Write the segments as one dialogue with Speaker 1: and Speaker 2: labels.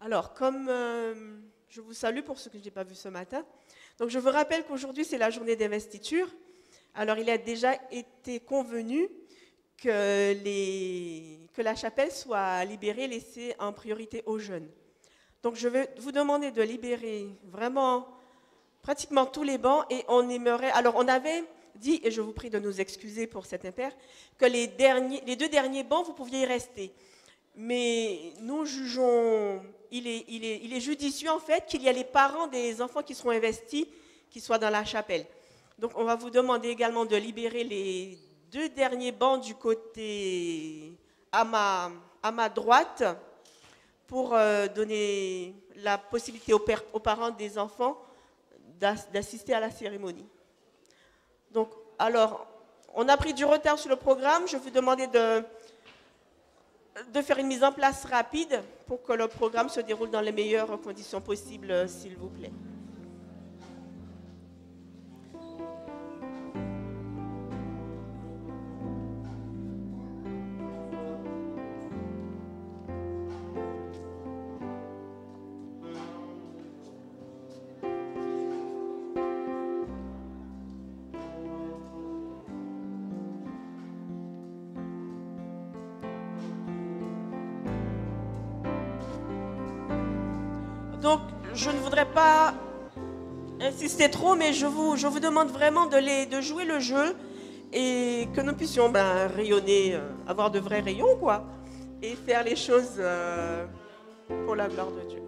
Speaker 1: Alors, comme je vous salue pour ceux que je n'ai pas vus ce matin, donc je vous rappelle qu'aujourd'hui c'est la journée d'investiture. Alors, il a déjà été convenu que la chapelle soit libérée, laissée en priorité aux jeunes. Donc, je vais vous demander de libérer vraiment pratiquement tous les bancs et on aimerait. Alors, on avait dit, et je vous prie de nous excuser pour cet impair, que les deux derniers bancs, vous pouviez y rester. Mais nous jugeons, il est judicieux en fait qu'il y ait les parents des enfants qui seront investis, qui soient dans la chapelle. Donc on va vous demander également de libérer les deux derniers bancs du côté à ma droite pour donner la possibilité aux parents des enfants d'assister à la cérémonie. Donc, alors, on a pris du retard sur le programme. Je vais vous demander de faire une mise en place rapide pour que le programme se déroule dans les meilleures conditions possibles, s'il vous plaît. Donc, je ne voudrais pas insister trop, mais je vous demande vraiment de jouer le jeu et que nous puissions rayonner, avoir de vrais rayons, quoi, et faire les choses pour la gloire de Dieu.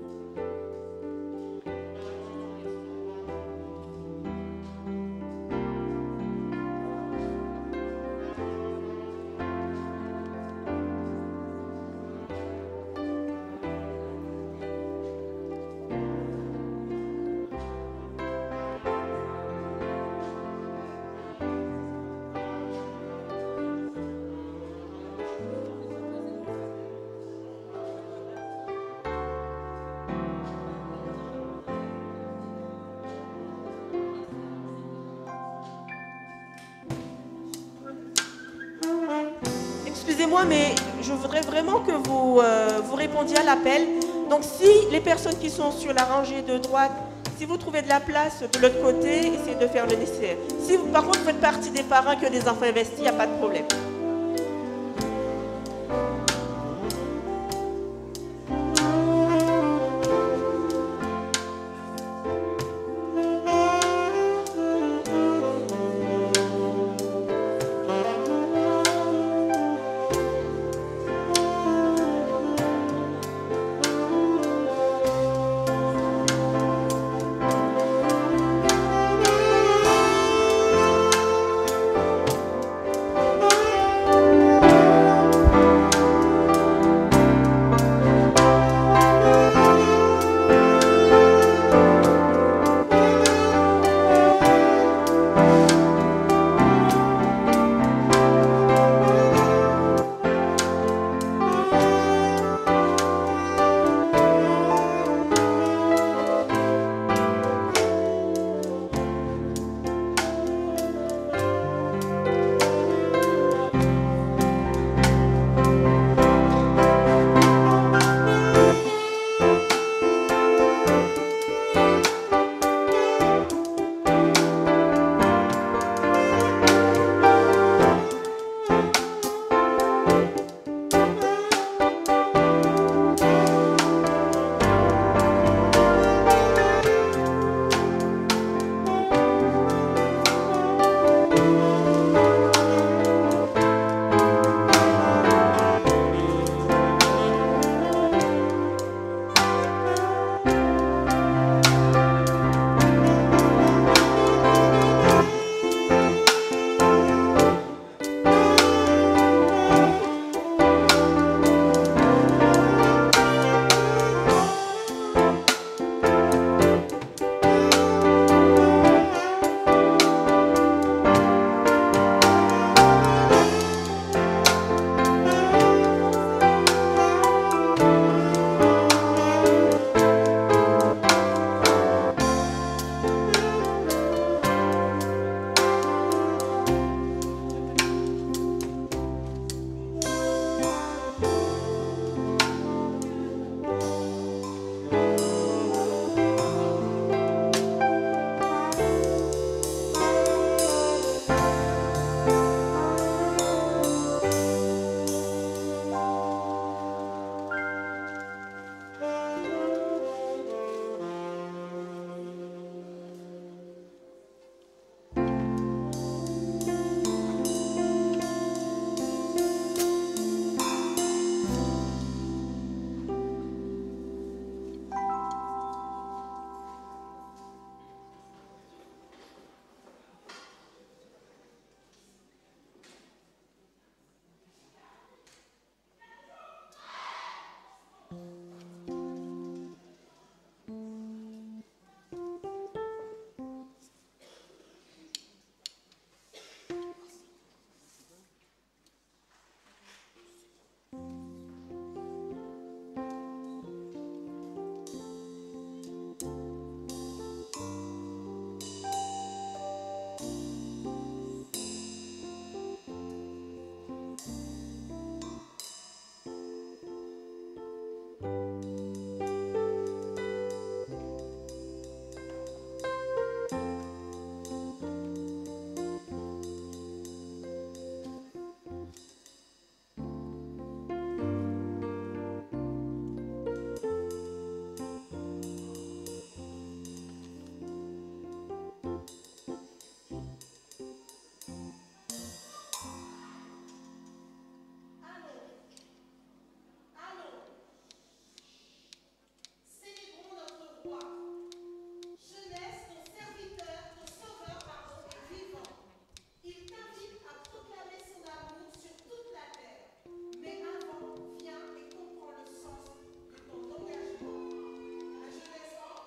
Speaker 1: Excusez-moi, mais je voudrais vraiment que vous répondiez à l'appel. Donc, si les personnes qui sont sur la rangée de droite, si vous trouvez de la place de l'autre côté, essayez de faire le nécessaire. Si vous, par contre, vous faites partie des parents qui ont des enfants investis, il n'y a pas de problème.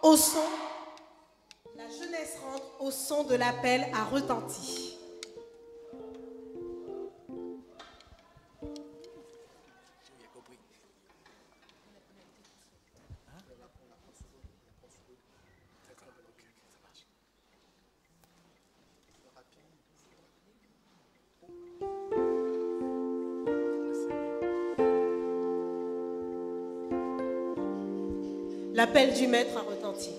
Speaker 2: au son, la jeunesse rentre au son de l'appel à retenti. L'appel du maître a retenti.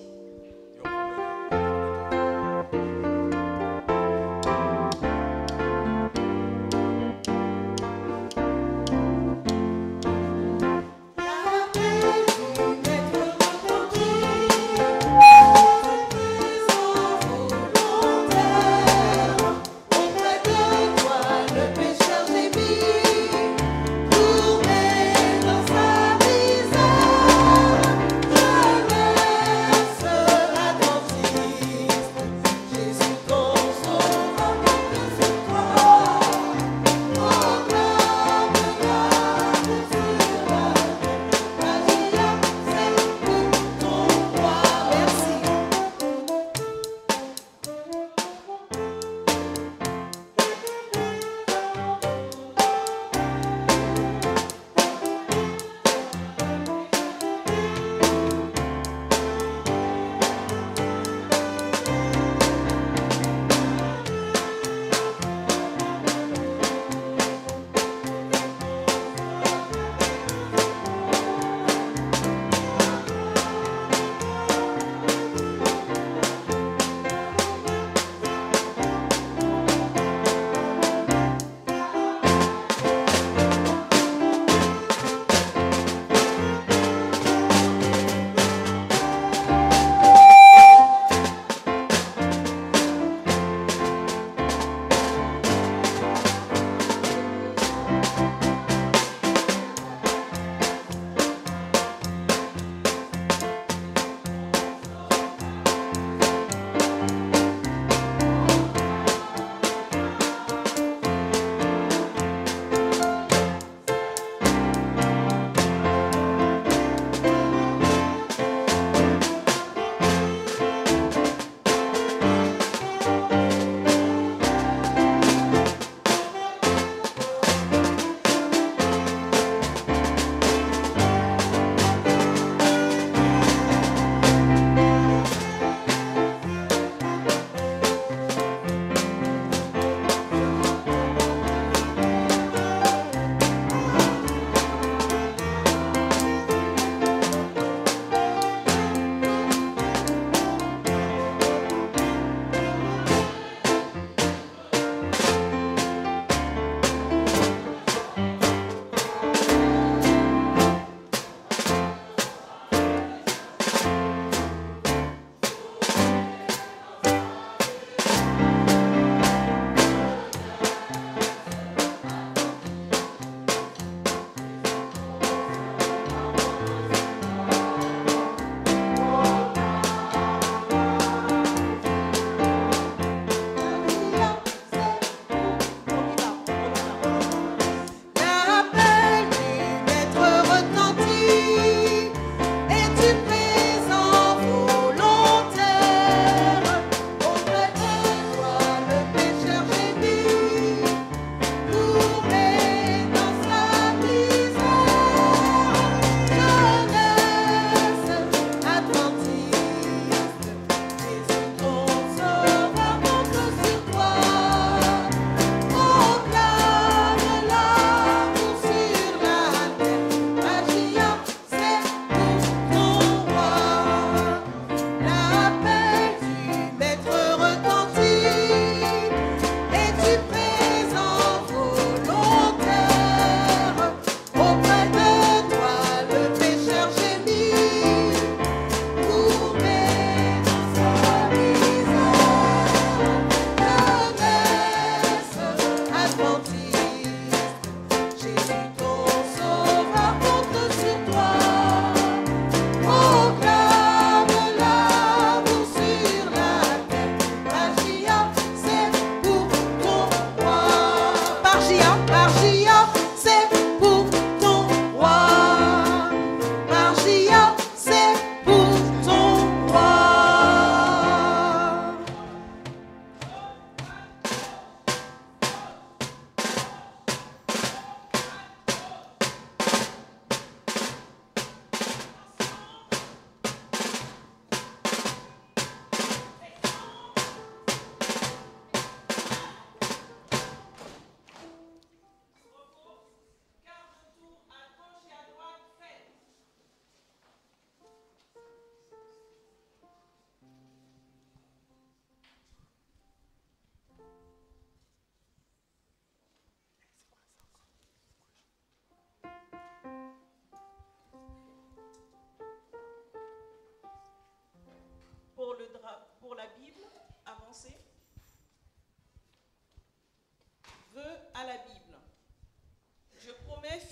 Speaker 3: Seul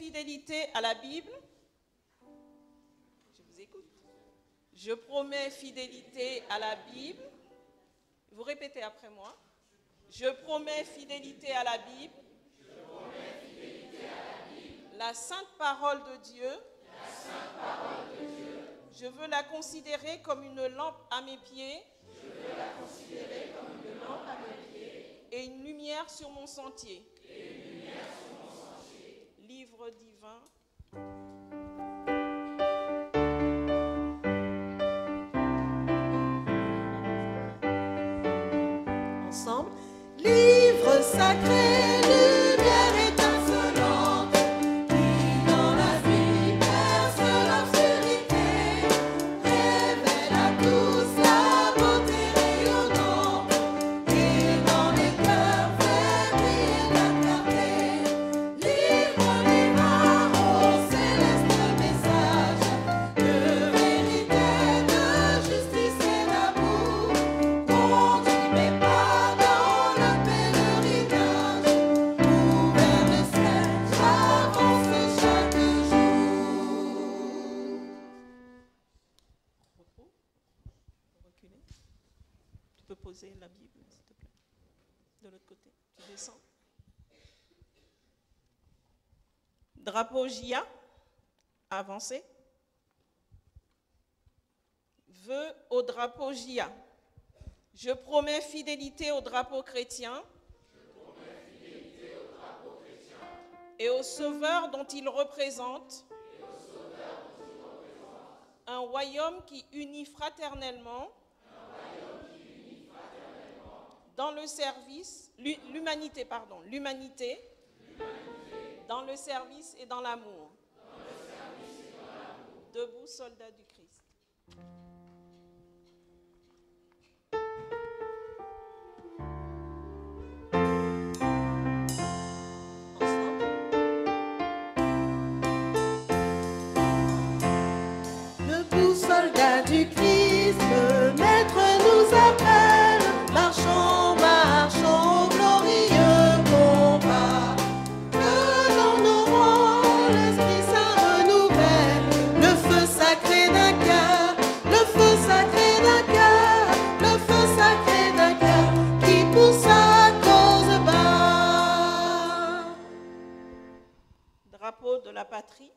Speaker 3: fidélité à la Bible. Je vous écoute. Je promets fidélité à la Bible. Vous répétez après moi. Je promets fidélité à la Bible. Je promets fidélité à la Bible. La sainte parole de Dieu. La sainte parole de Dieu. Je veux la considérer comme une lampe à mes pieds. Je veux la considérer comme une lampe à mes pieds. Et une lumière sur mon sentier. Et une lumière sur mon sentier. Livre divin.
Speaker 2: Ensemble. Livre sacré, lumière étincelante, qui dans la nuit perce l'obscurité, révèle à tous la beauté rayonnante, et dans les cœurs fait briller la clarté. Livre divin au céleste message, de vérité, de justice et d'amour, conduis mes pas dans le pèlerinage, où vers le ciel j'avance chaque jour.
Speaker 3: Repos. Reculer. Tu peux poser la Bible, s'il te plaît. De l'autre côté. Tu descends. Drapeau JA. Avancez. Vœu au drapeau JA. Je promets fidélité au drapeau chrétien. Et au sauveur dont il représente. Un royaume qui unit fraternellement. Dans le service, l'humanité, dans le service et dans l'amour. Debout, soldats du Christ.
Speaker 2: Ensemble. Debout, soldats du Christ, le Maître nous appelle. Marchons, marchons au glorieux combat. Que dans nos rangs l'Esprit Saint renouvelle le feu sacré d'un cœur, le feu sacré d'un cœur, le feu sacré d'un cœur qui pour sa cause bat.
Speaker 3: Drapeau de la patrie.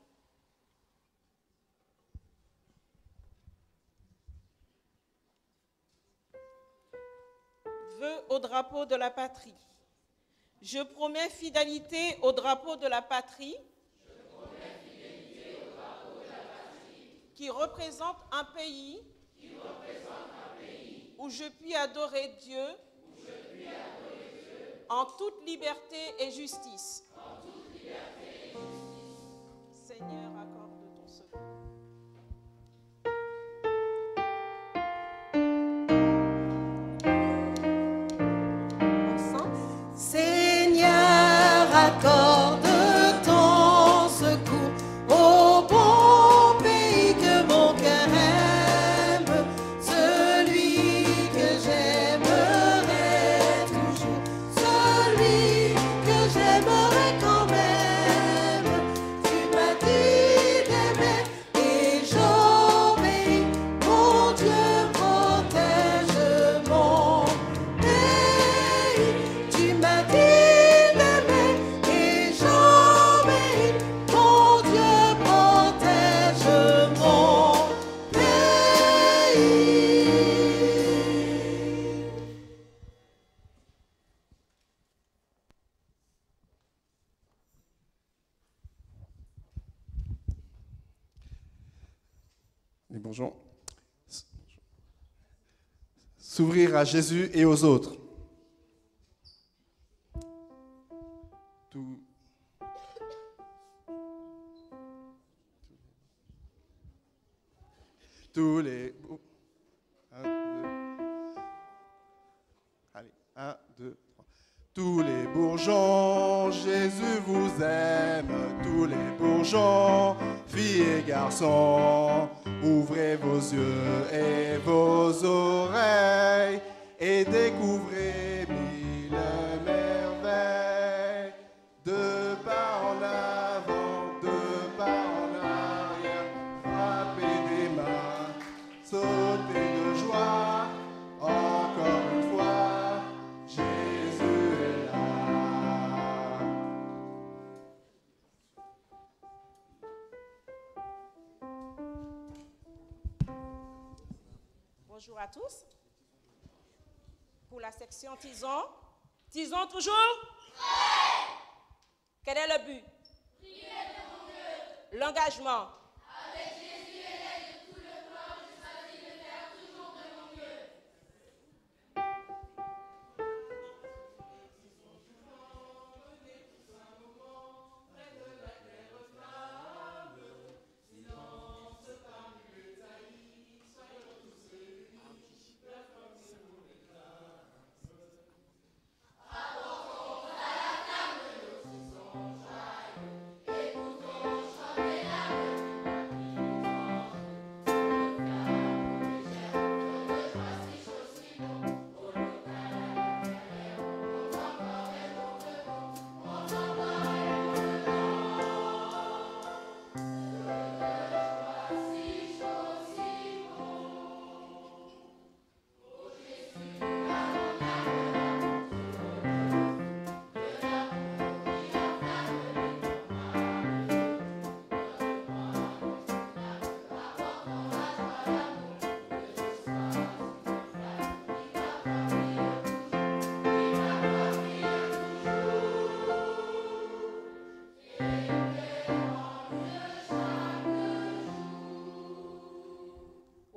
Speaker 3: Vœu au drapeau de la patrie. Je promets fidélité au drapeau de la patrie. Qui représente un pays. Où je puis adorer Dieu. En toute liberté et justice. Seigneur, accorde ton secours.
Speaker 2: Ensemble. Seigneur, accorde ton secours au bon pays que mon cœur aime, celui que j'aimerais toujours, celui que j'aimerais quand même. Tu m'as dit d'aimer et j'obéis, mon Dieu protège mon pays. Tu m'as dit d'aimer et j'obéis, mon Dieu protège mon pays.
Speaker 4: Les bourgeons. S'ouvrir à Jésus et aux autres. Tout. Tous les. Un, deux. Allez, 1, 2, 3. Tous les bourgeons, Jésus vous aime. Tous les bourgeons, filles et garçons, ouvrez vos yeux et vos oreilles et découvrez mille merveilles. De pas en avant,
Speaker 3: Bonjour à tous. Pour la section Tison. Tison toujours? Oui. Quel est le but? Prier devant Dieu. L'engagement. Avec Jésus élève de tout le corps, je choisis de faire toujours devant Dieu.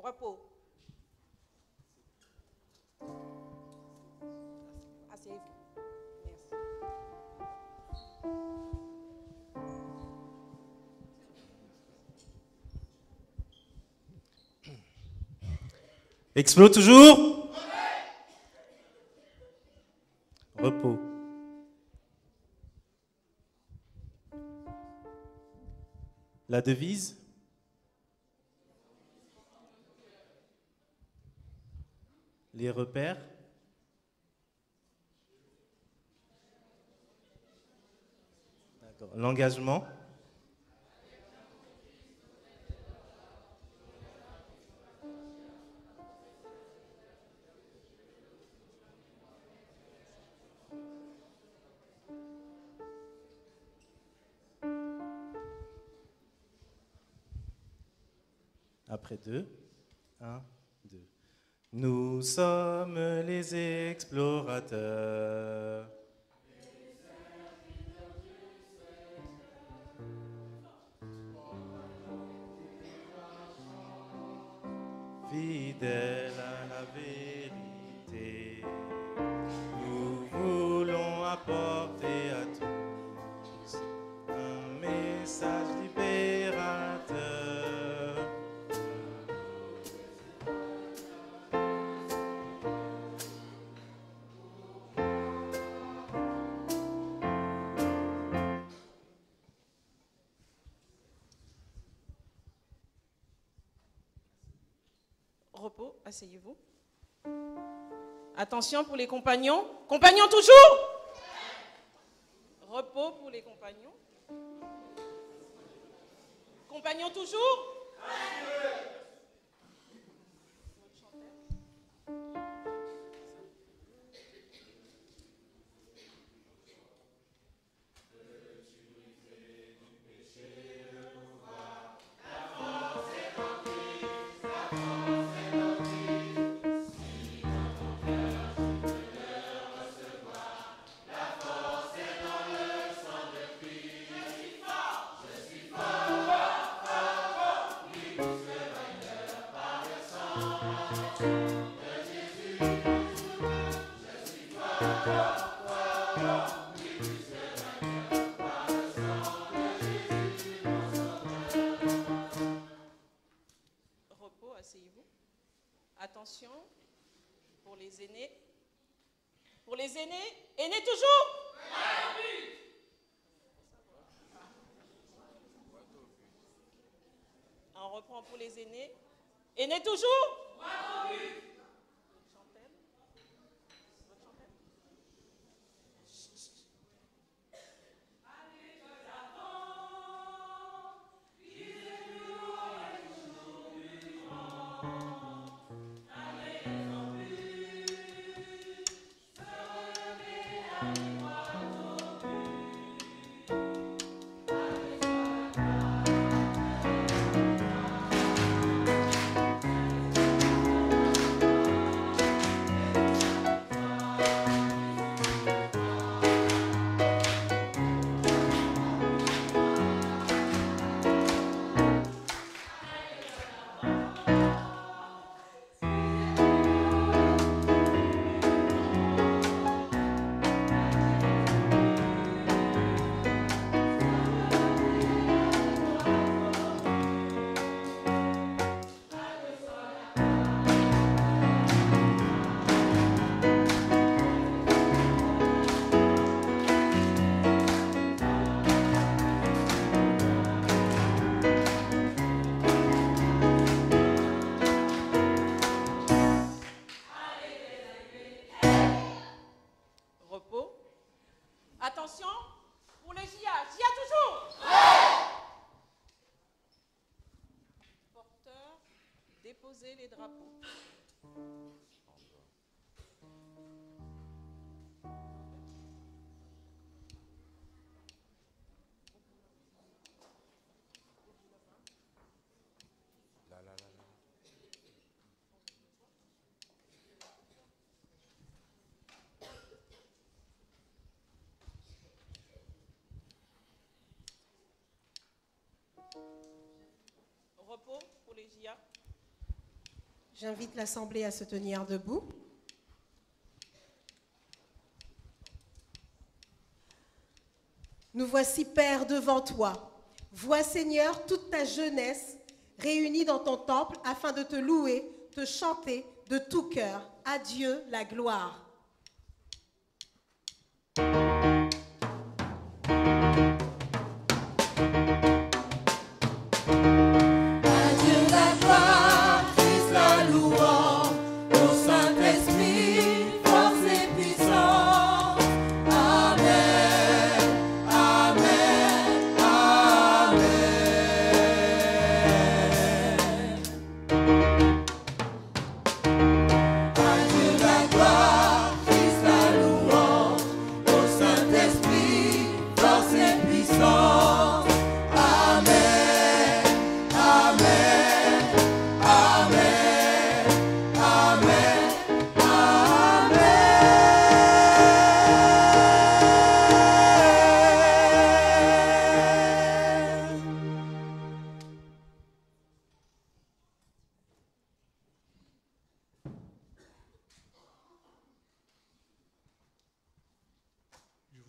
Speaker 3: Repos. Asseyez-vous. Merci.
Speaker 5: Explo toujours? Repos. La devise? Les repères? D'accord. L'engagement? Après 2, 1, 2. Nous sommes les explorateurs. Fidèles à la vérité, nous voulons apporter à tous un message libérateur.
Speaker 3: Repos, asseyez-vous. Attention pour les compagnons. Compagnons toujours? Repos pour les compagnons. Compagnons toujours? Repos, asseyez-vous. Attention pour les aînés. Pour les aînés, aînés toujours? On reprend pour les aînés. Aînés toujours? déposer les drapeaux. Repos pour les JA.
Speaker 2: J'invite l'Assemblée à se tenir debout. Nous voici, Père, devant toi. Vois, Seigneur, toute ta jeunesse réunie dans ton temple afin de te louer, te chanter de tout cœur. À Dieu la gloire.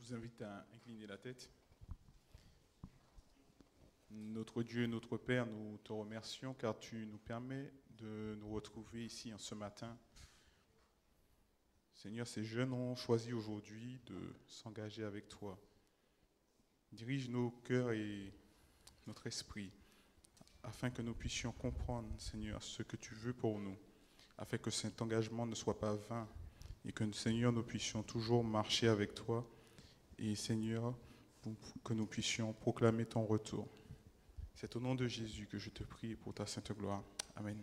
Speaker 6: Je vous invite à incliner la tête. Notre Dieu, notre Père, nous te remercions car tu nous permets de nous retrouver ici en ce matin. Seigneur, ces jeunes ont choisi aujourd'hui de s'engager avec toi. Dirige nos cœurs et notre esprit afin que nous puissions comprendre, Seigneur, ce que tu veux pour nous, afin que cet engagement ne soit pas vain et que, Seigneur, nous puissions toujours marcher avec toi et, Seigneur, que nous puissions proclamer ton retour. C'est au nom de Jésus que je te prie pour ta sainte gloire. Amen.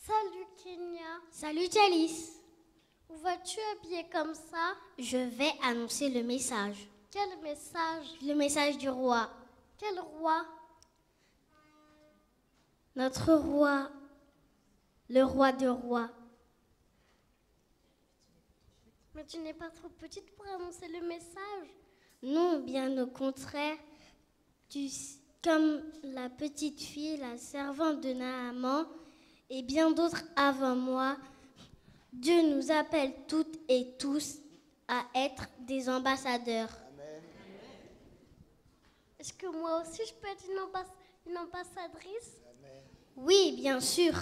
Speaker 7: Salut Kenya. Salut Jalice. Où vas-tu habillée comme ça? Je vais annoncer le message. Quel message? Le message du roi. Quel roi? Notre roi. Le roi de rois. Mais tu n'es pas trop petite pour annoncer le message? Non, bien au contraire. Comme la petite fille, la servante de Naaman, et bien d'autres avant moi, Dieu nous appelle toutes et tous à être des ambassadeurs. Amen. Est-ce que moi aussi je peux être une ambassadrice? Amen. Oui, bien sûr.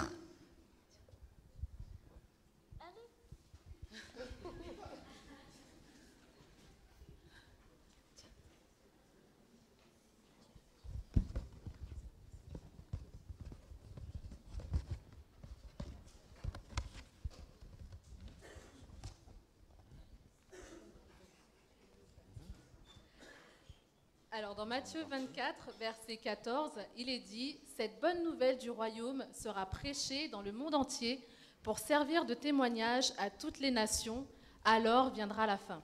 Speaker 8: Alors dans Matthieu 24, verset 14, il est dit « Cette bonne nouvelle du royaume sera prêchée dans le monde entier pour servir de témoignage à toutes les nations. alors viendra la fin.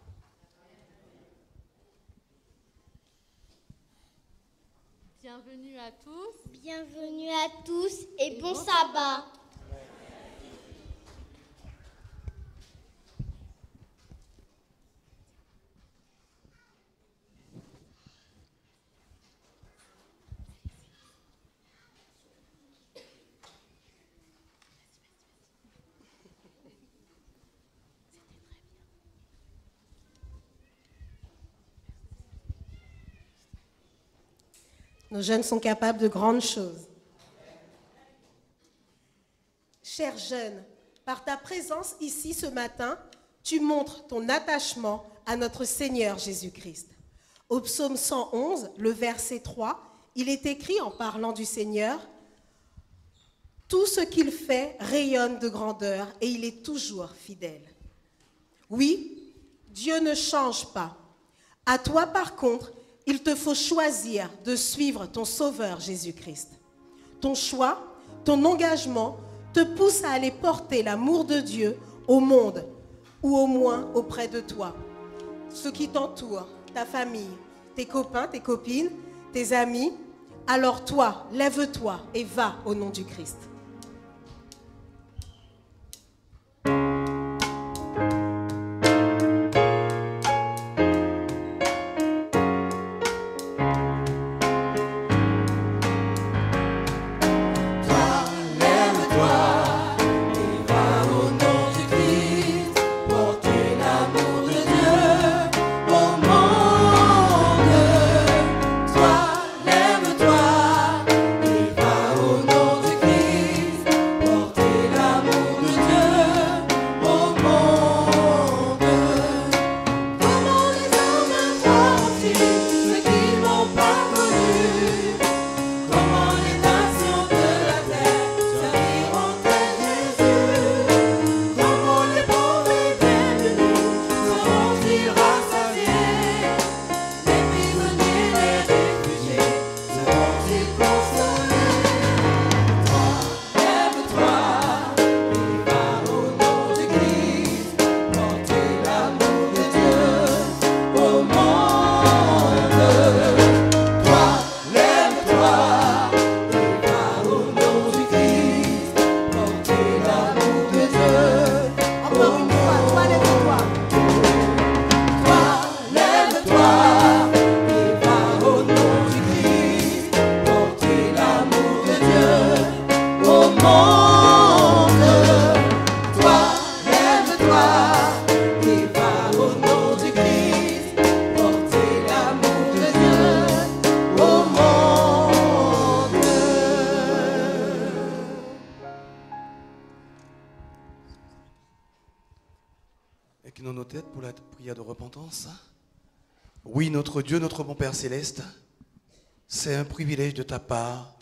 Speaker 8: Bienvenue à tous.
Speaker 7: Bienvenue à tous et bon sabbat.
Speaker 2: Nos jeunes sont capables de grandes choses. Chers jeunes, par ta présence ici ce matin, tu montres ton attachement à notre Seigneur Jésus-Christ. Au psaume 111, le verset 3, il est écrit en parlant du Seigneur, « Tout ce qu'il fait rayonne de grandeur et il est toujours fidèle. » Oui, Dieu ne change pas. À toi, par contre, il te faut choisir de suivre ton Sauveur Jésus-Christ. Ton choix, ton engagement te pousse à aller porter l'amour de Dieu au monde ou au moins auprès de toi. Ceux qui t'entourent, ta famille, tes copains, tes copines, tes amis, alors toi, lève-toi et va au nom du Christ.
Speaker 9: Inclinons nos têtes pour la prière de repentance. Oui, notre Dieu, notre bon Père Céleste, c'est un privilège de ta part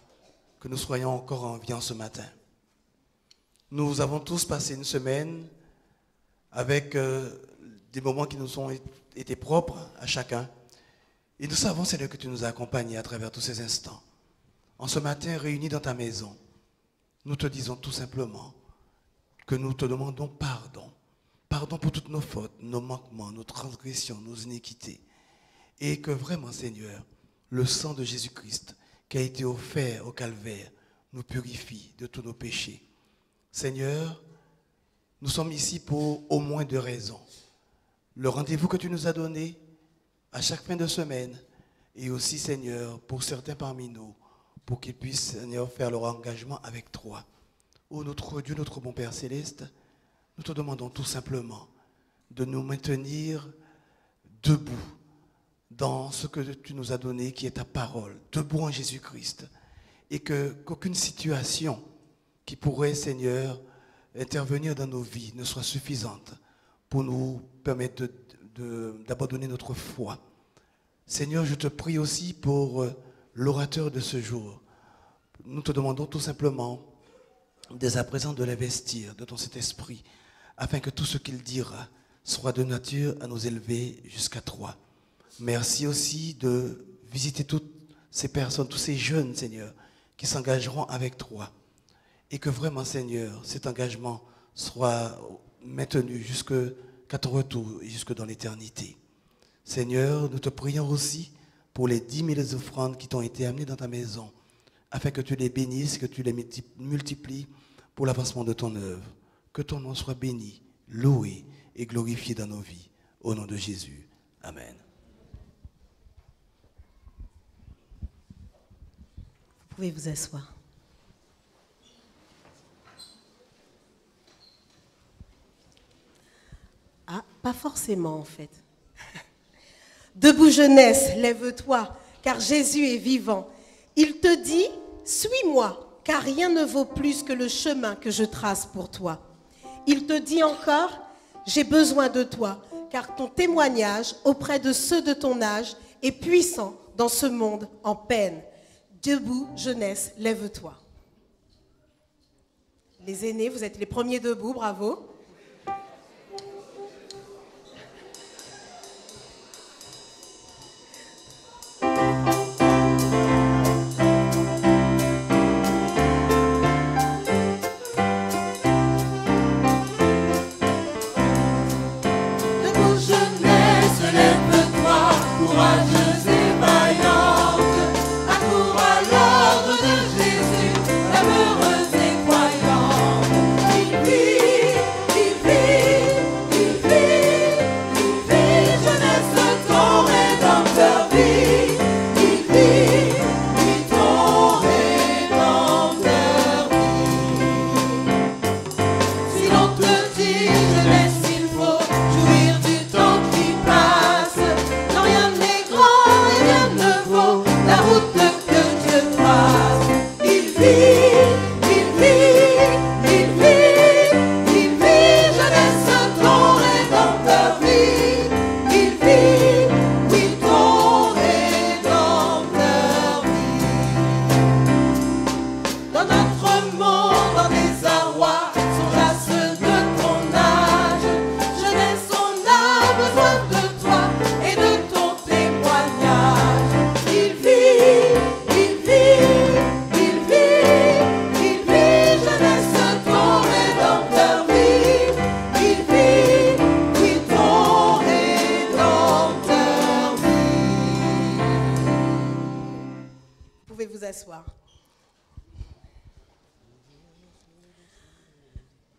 Speaker 9: que nous soyons encore en vie en ce matin. Nous avons tous passé une semaine avec des moments qui nous ont été propres à chacun. Et nous savons, Seigneur, que tu nous as accompagnés à travers tous ces instants. En ce matin, réunis dans ta maison, nous te disons tout simplement que nous te demandons pardon. Pardon pour toutes nos fautes, nos manquements, nos transgressions, nos iniquités. Et que vraiment, Seigneur, le sang de Jésus-Christ qui a été offert au calvaire nous purifie de tous nos péchés. Seigneur, nous sommes ici pour au moins 2 raisons. Le rendez-vous que tu nous as donné à chaque fin de semaine et aussi, Seigneur, pour certains parmi nous, pour qu'ils puissent, Seigneur, faire leur engagement avec toi. Ô notre Dieu, notre bon Père Céleste, nous te demandons tout simplement de nous maintenir debout dans ce que tu nous as donné, qui est ta parole, debout en Jésus-Christ, et qu'aucune situation qui pourrait, Seigneur, intervenir dans nos vies ne soit suffisante pour nous permettre d'abandonner notre foi. Seigneur, je te prie aussi pour l'orateur de ce jour. Nous te demandons tout simplement, dès à présent, de l'investir de ton Saint-Esprit, afin que tout ce qu'il dira soit de nature à nous élever jusqu'à toi. Merci aussi de visiter toutes ces personnes, tous ces jeunes, Seigneur, qui s'engageront avec toi. Et que vraiment, Seigneur, cet engagement soit maintenu jusque qu'à ton retour jusque dans l'éternité. Seigneur, nous te prions aussi pour les 10 000 offrandes qui t'ont été amenées dans ta maison, afin que tu les bénisses, que tu les multiplies pour l'avancement de ton œuvre. Que ton nom soit béni, loué et glorifié dans nos vies. Au nom de Jésus. Amen.
Speaker 2: Vous pouvez vous asseoir. Ah, pas forcément en fait. Debout jeunesse, lève-toi, car Jésus est vivant. Il te dit, suis-moi, car rien ne vaut plus que le chemin que je trace pour toi. Il te dit encore, j'ai besoin de toi, car ton témoignage auprès de ceux de ton âge est puissant dans ce monde en peine. Debout, jeunesse, lève-toi. Les aînés, vous êtes les premiers debout, bravo.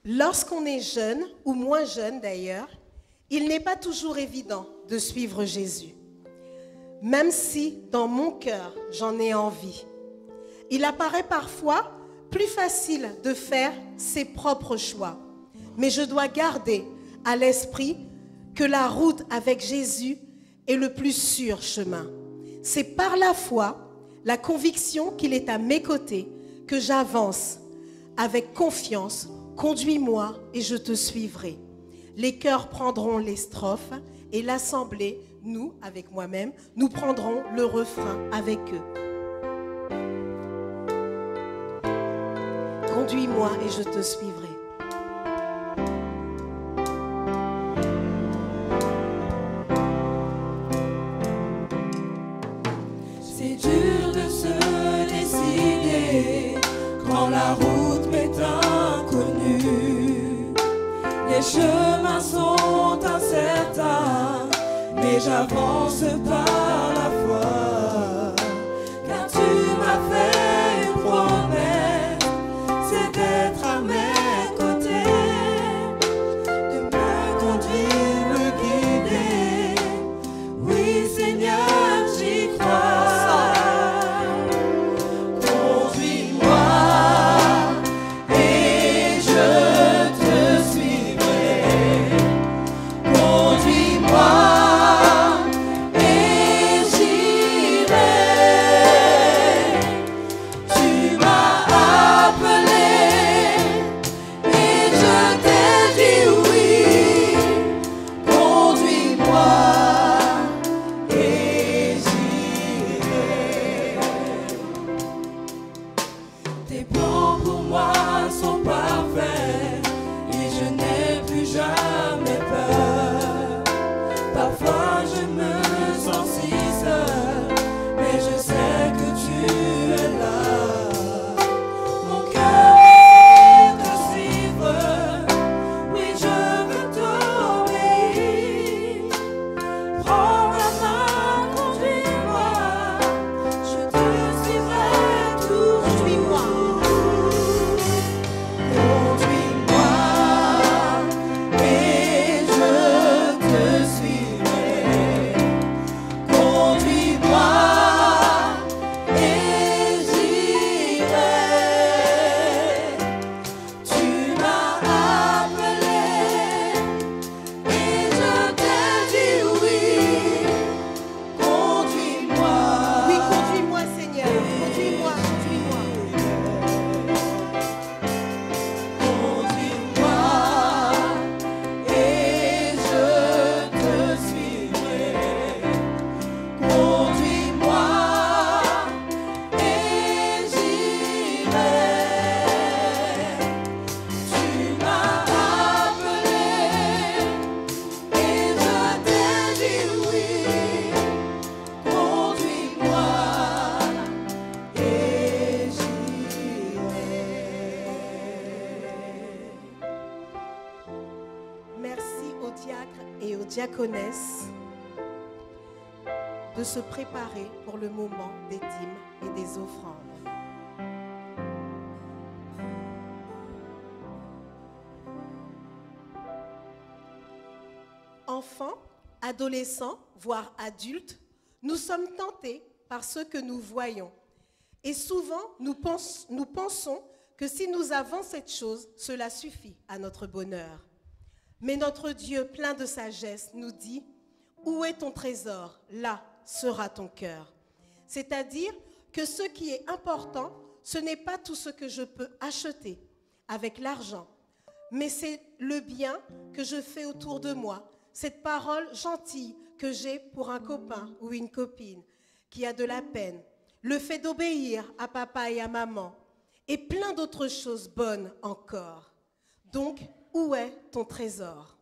Speaker 2: Lorsqu'on est jeune, ou moins jeune d'ailleurs, il n'est pas toujours évident de suivre Jésus. Même si, dans mon cœur, j'en ai envie. Il apparaît parfois plus facile de faire ses propres choix. Mais je dois garder à l'esprit que la route avec Jésus est le plus sûr chemin. C'est par la foi, la conviction qu'il est à mes côtés, que j'avance avec confiance. Conduis-moi et je te suivrai. Les chœurs prendront les strophes et l'assemblée, nous, avec moi-même, nous prendrons le refrain avec eux. Conduis-moi et je te suivrai.
Speaker 10: C'est dur de se décider quand la route m'est inconnue. Les chemins sont incertains, mais j'avance par la foi. Car tu m'as fait une promesse, c'est d'être à mes côtés, de me conduire, me guider. Oui Seigneur, j'y crois.
Speaker 2: diacres et aux diaconesses de se préparer pour le moment des dîmes et des offrandes. Enfants, adolescents, voire adultes, nous sommes tentés par ce que nous voyons. Et souvent, nous pensons que si nous avons cette chose, cela suffit à notre bonheur. Mais notre Dieu, plein de sagesse, nous dit « Où est ton trésor? Là sera ton cœur. » C'est-à-dire que ce qui est important, ce n'est pas tout ce que je peux acheter avec l'argent, mais c'est le bien que je fais autour de moi, cette parole gentille que j'ai pour un copain ou une copine qui a de la peine, le fait d'obéir à papa et à maman, et plein d'autres choses bonnes encore. Donc, où est ton trésor?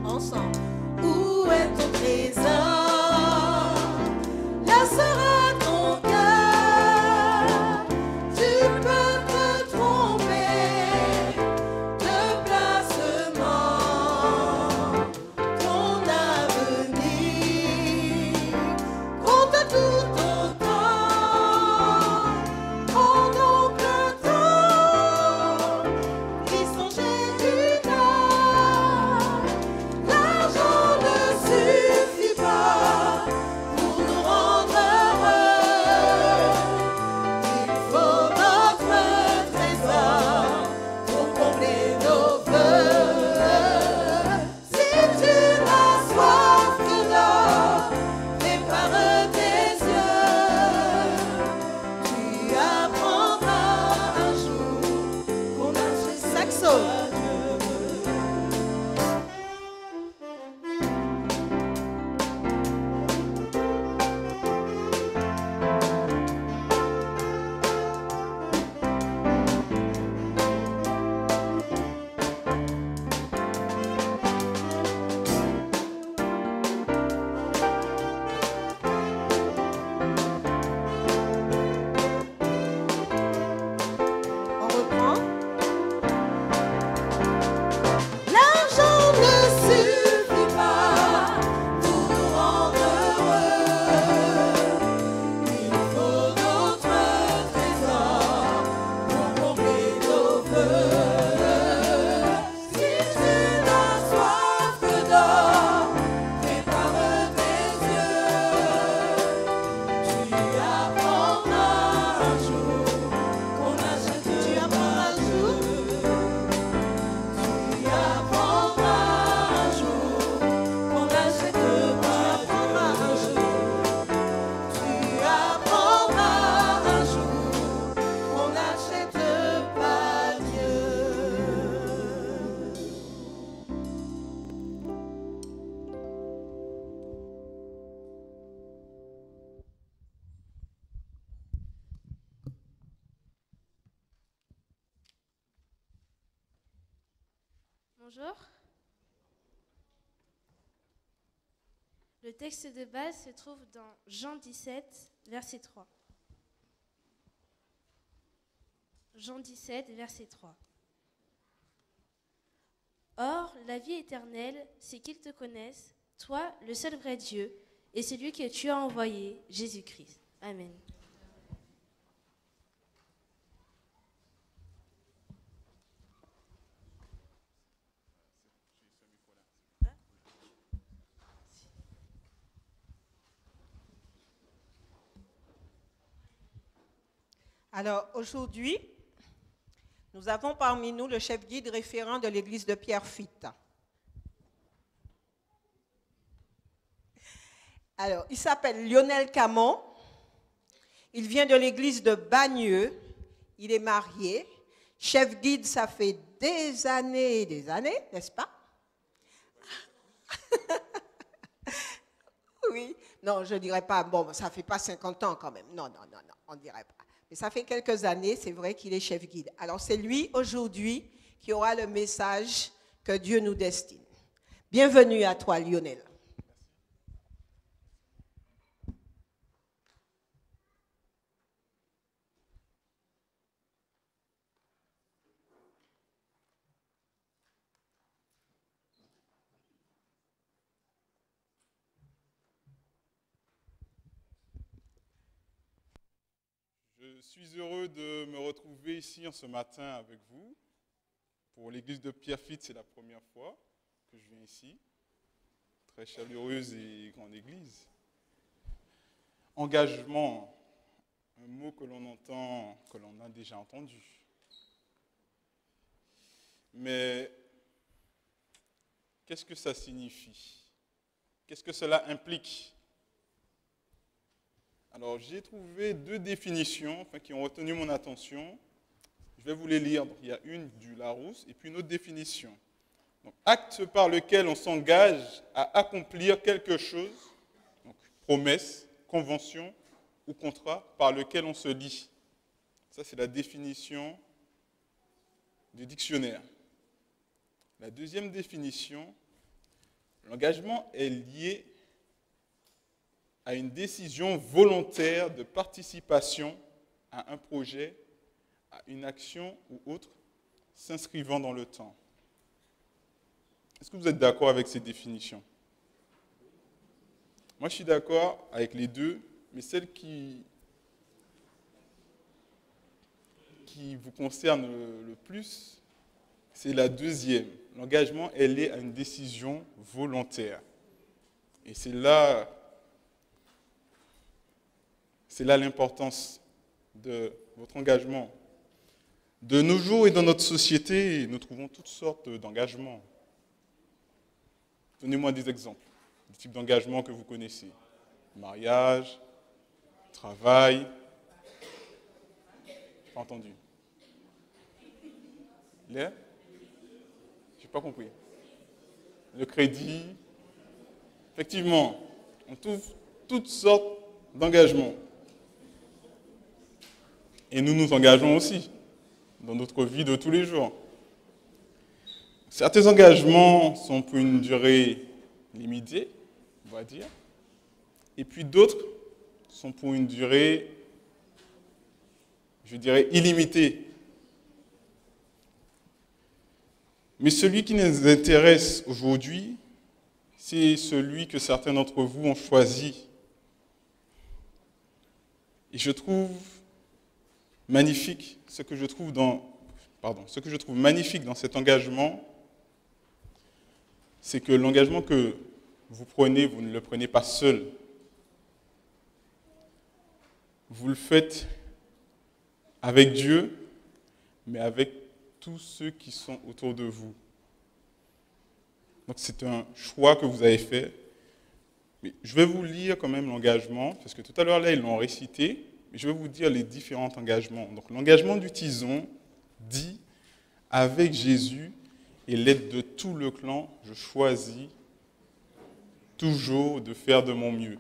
Speaker 2: Ensemble. Où est ton trésor? Là sera ton cœur. Tu peux te tromper de placement. Ton avenir compte tout autant. Prends donc le temps d'y songer une heure. L'argent ne suffit pas pour nous rendre heureux. Il faut notre trésor pour combler nos vœux. Si tu as soif d'or, prépare tes yeux. Tu apprendras un jour qu'on a chez Saxo. On reprend. L'argent ne suffit pas pour nous rendre heureux. Il faut notre trésor pour combler nos vœux. Si tu as soif d'or, prépare tes yeux. Tu apprendras un jour qu'on achète. Tu apprendras un jour. Tu apprendras un jour qu'on n'achète pas. Tu apprendras un jour. Tu apprendras un jour qu'on n'achète pas Dieu.
Speaker 11: Bonjour. Le texte de base se trouve dans Jean 17, verset 3. Jean 17, verset 3. Or, la vie éternelle, c'est qu'ils te connaissent, toi, le seul vrai Dieu, et celui que tu as envoyé, Jésus-Christ. Amen.
Speaker 3: Alors aujourd'hui, nous avons parmi nous le chef guide référent de l'église de Pierrefitte. Alors, il s'appelle Lionel Camon. Il vient de l'église de Bagneux. Il est marié. Chef guide, ça fait des années, n'est-ce pas? Oui. Non, je ne dirais pas. Bon, ça ne fait pas 50 ans quand même. Non, on ne dirait pas. Mais ça fait quelques années, c'est vrai qu'il est chef guide. Alors, c'est lui, aujourd'hui, qui aura le message que Dieu nous destine.
Speaker 2: Bienvenue à toi, Lionel.
Speaker 6: Je suis heureux de me retrouver ici en ce matin avec vous. Pour l'église de Pierrefitte, c'est la première fois que je viens ici. Très chaleureuse et grande église. Engagement, un mot que l'on entend, que l'on a déjà entendu. Mais qu'est-ce que ça signifie? Qu'est-ce que cela implique? Alors, j'ai trouvé deux définitions qui ont retenu mon attention. Je vais vous les lire. Donc, il y a une du Larousse et puis une autre définition. Donc, acte par lequel on s'engage à accomplir quelque chose, donc promesse, convention ou contrat par lequel on se lie. Ça, c'est la définition du dictionnaire. La deuxième définition, l'engagement est lié à une décision volontaire de participation à un projet, à une action ou autre, s'inscrivant dans le temps. Est-ce que vous êtes d'accord avec ces définitions? Moi, je suis d'accord avec les deux, mais celle qui vous concerne le plus, c'est la deuxième. L'engagement est lié à une décision volontaire. Et c'est là l'importance de votre engagement. De nos jours et dans notre société, nous trouvons toutes sortes d'engagements. Donnez-moi des exemples, des types d'engagements que vous connaissez. Mariage, travail. Je n'ai pas entendu. Je n'ai pas compris. Le crédit. Effectivement, on trouve toutes sortes d'engagements. Et nous nous engageons aussi dans notre vie de tous les jours. Certains engagements sont pour une durée limitée, on va dire, et puis d'autres sont pour une durée, je dirais, illimitée. Mais celui qui nous intéresse aujourd'hui, c'est celui que certains d'entre vous ont choisi. Et je trouve magnifique, ce que je trouve magnifique dans cet engagement, c'est que l'engagement que vous prenez, vous ne le prenez pas seul. Vous le faites avec Dieu, mais avec tous ceux qui sont autour de vous. Donc c'est un choix que vous avez fait. Mais je vais vous lire quand même l'engagement, parce que tout à l'heure là, ils l'ont récité, mais je vais vous dire les différents engagements. Donc l'engagement du tison dit « Avec Jésus et l'aide de tout le clan, je choisis toujours de faire de mon mieux. »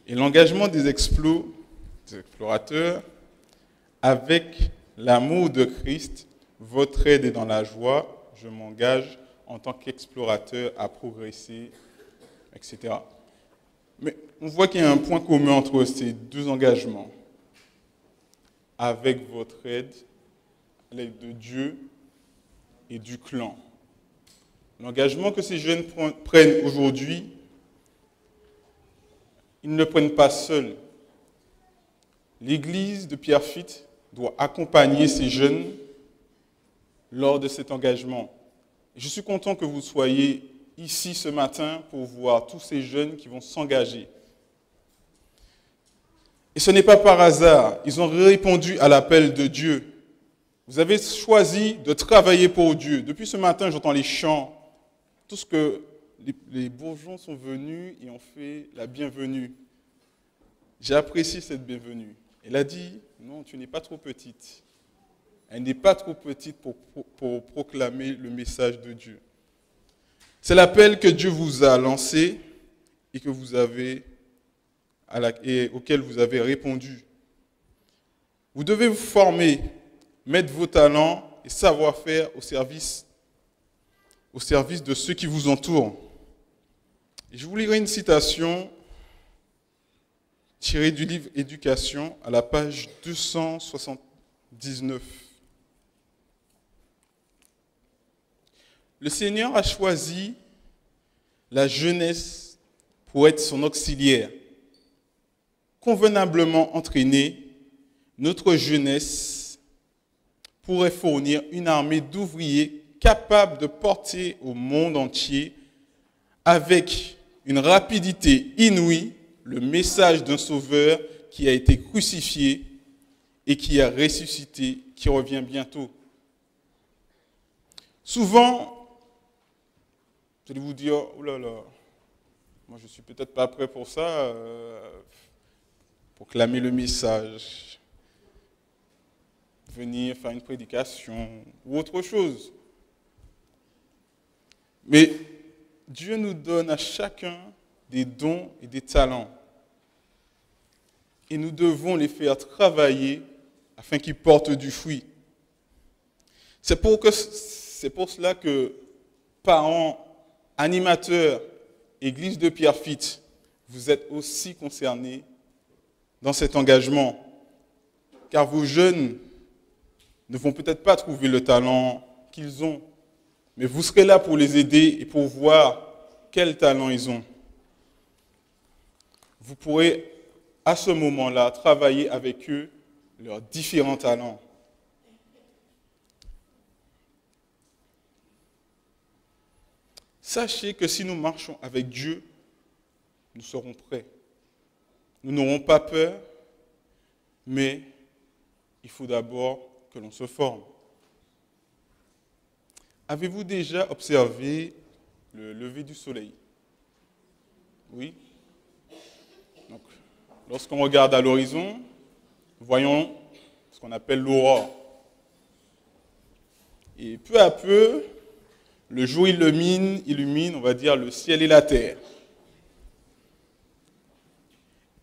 Speaker 6: Et l'engagement des explorateurs, « Avec l'amour de Christ, votre aide est dans la joie, je m'engage en tant qu'explorateur à progresser, etc. » Mais on voit qu'il y a un point commun entre ces deux engagements. Avec votre aide, l'aide de Dieu et du clan. L'engagement que ces jeunes prennent aujourd'hui, ils ne le prennent pas seuls. L'église de Pierrefitte doit accompagner ces jeunes lors de cet engagement. Je suis content que vous soyez ici ce matin pour voir tous ces jeunes qui vont s'engager. Et ce n'est pas par hasard, ils ont répondu à l'appel de Dieu. Vous avez choisi de travailler pour Dieu. Depuis ce matin, j'entends les chants. Tout ce que les bourgeons sont venus et ont fait la bienvenue. J'ai apprécié cette bienvenue. Elle a dit, non, tu n'es pas trop petite. Elle n'est pas trop petite pour proclamer le message de Dieu. C'est l'appel que Dieu vous a lancé et auquel vous avez répondu. Vous devez vous former, mettre vos talents et savoir-faire au service au service de ceux qui vous entourent. Et je vous lirai une citation tirée du livre Éducation à la page 279. Le Seigneur a choisi la jeunesse pour être son auxiliaire. Convenablement entraînée, notre jeunesse pourrait fournir une armée d'ouvriers capables de porter au monde entier, avec une rapidité inouïe, le message d'un sauveur qui a été crucifié et qui a ressuscité, qui revient bientôt. Souvent, vous allez vous dire, oh là là, moi je ne suis peut-être pas prêt pour ça, pour clamer le message, venir faire une prédication ou autre chose. Mais Dieu nous donne à chacun des dons et des talents. Et nous devons les faire travailler afin qu'ils portent du fruit. C'est pour cela que parents, animateurs, Église de Pierrefitte, vous êtes aussi concernés dans cet engagement. Car vos jeunes ne vont peut-être pas trouver le talent qu'ils ont, mais vous serez là pour les aider et pour voir quel talent ils ont. Vous pourrez à ce moment-là travailler avec eux leurs différents talents. Sachez que si nous marchons avec Dieu, nous serons prêts. Nous n'aurons pas peur, mais il faut d'abord que l'on se forme. Avez-vous déjà observé le lever du soleil? Oui. Donc, lorsqu'on regarde à l'horizon, voyons ce qu'on appelle l'aurore. Et peu à peu, le jour illumine, on va dire, le ciel et la terre.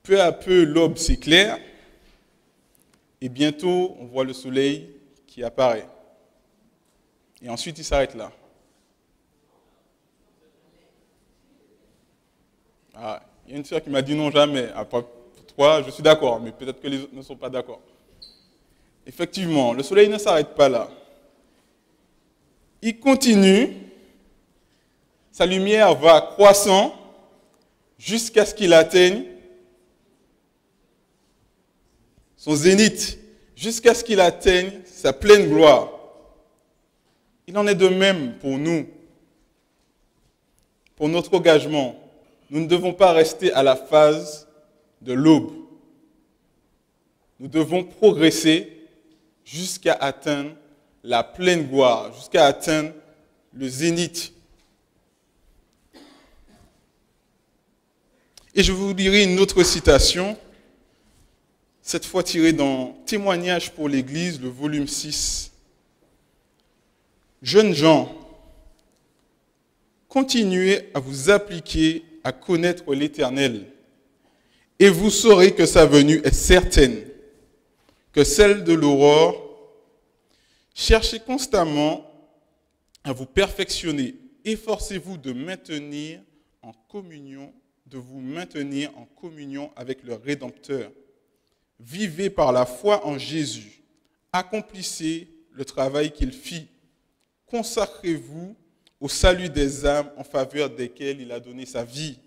Speaker 6: Peu à peu, l'aube s'éclaire et bientôt, on voit le soleil qui apparaît. Et ensuite, il s'arrête là. Ah, il y a une sœur qui m'a dit non, jamais. Après, pour toi, je suis d'accord, mais peut-être que les autres ne sont pas d'accord. Effectivement, le soleil ne s'arrête pas là. Il continue, sa lumière va croissant jusqu'à ce qu'il atteigne son zénith, jusqu'à ce qu'il atteigne sa pleine gloire. Il en est de même pour nous, pour notre engagement. Nous ne devons pas rester à la phase de l'aube. Nous devons progresser jusqu'à atteindre la pleine gloire, jusqu'à atteindre le zénith. Et je vous lirai une autre citation, cette fois tirée dans Témoignages pour l'Église, le volume 6. Jeunes gens, continuez à vous appliquer à connaître l'Éternel, et vous saurez que sa venue est certaine, que celle de l'aurore. Cherchez constamment à vous perfectionner. Efforcez-vous de vous maintenir en communion avec le Rédempteur. Vivez par la foi en Jésus. Accomplissez le travail qu'il fit. Consacrez-vous au salut des âmes en faveur desquelles il a donné sa vie.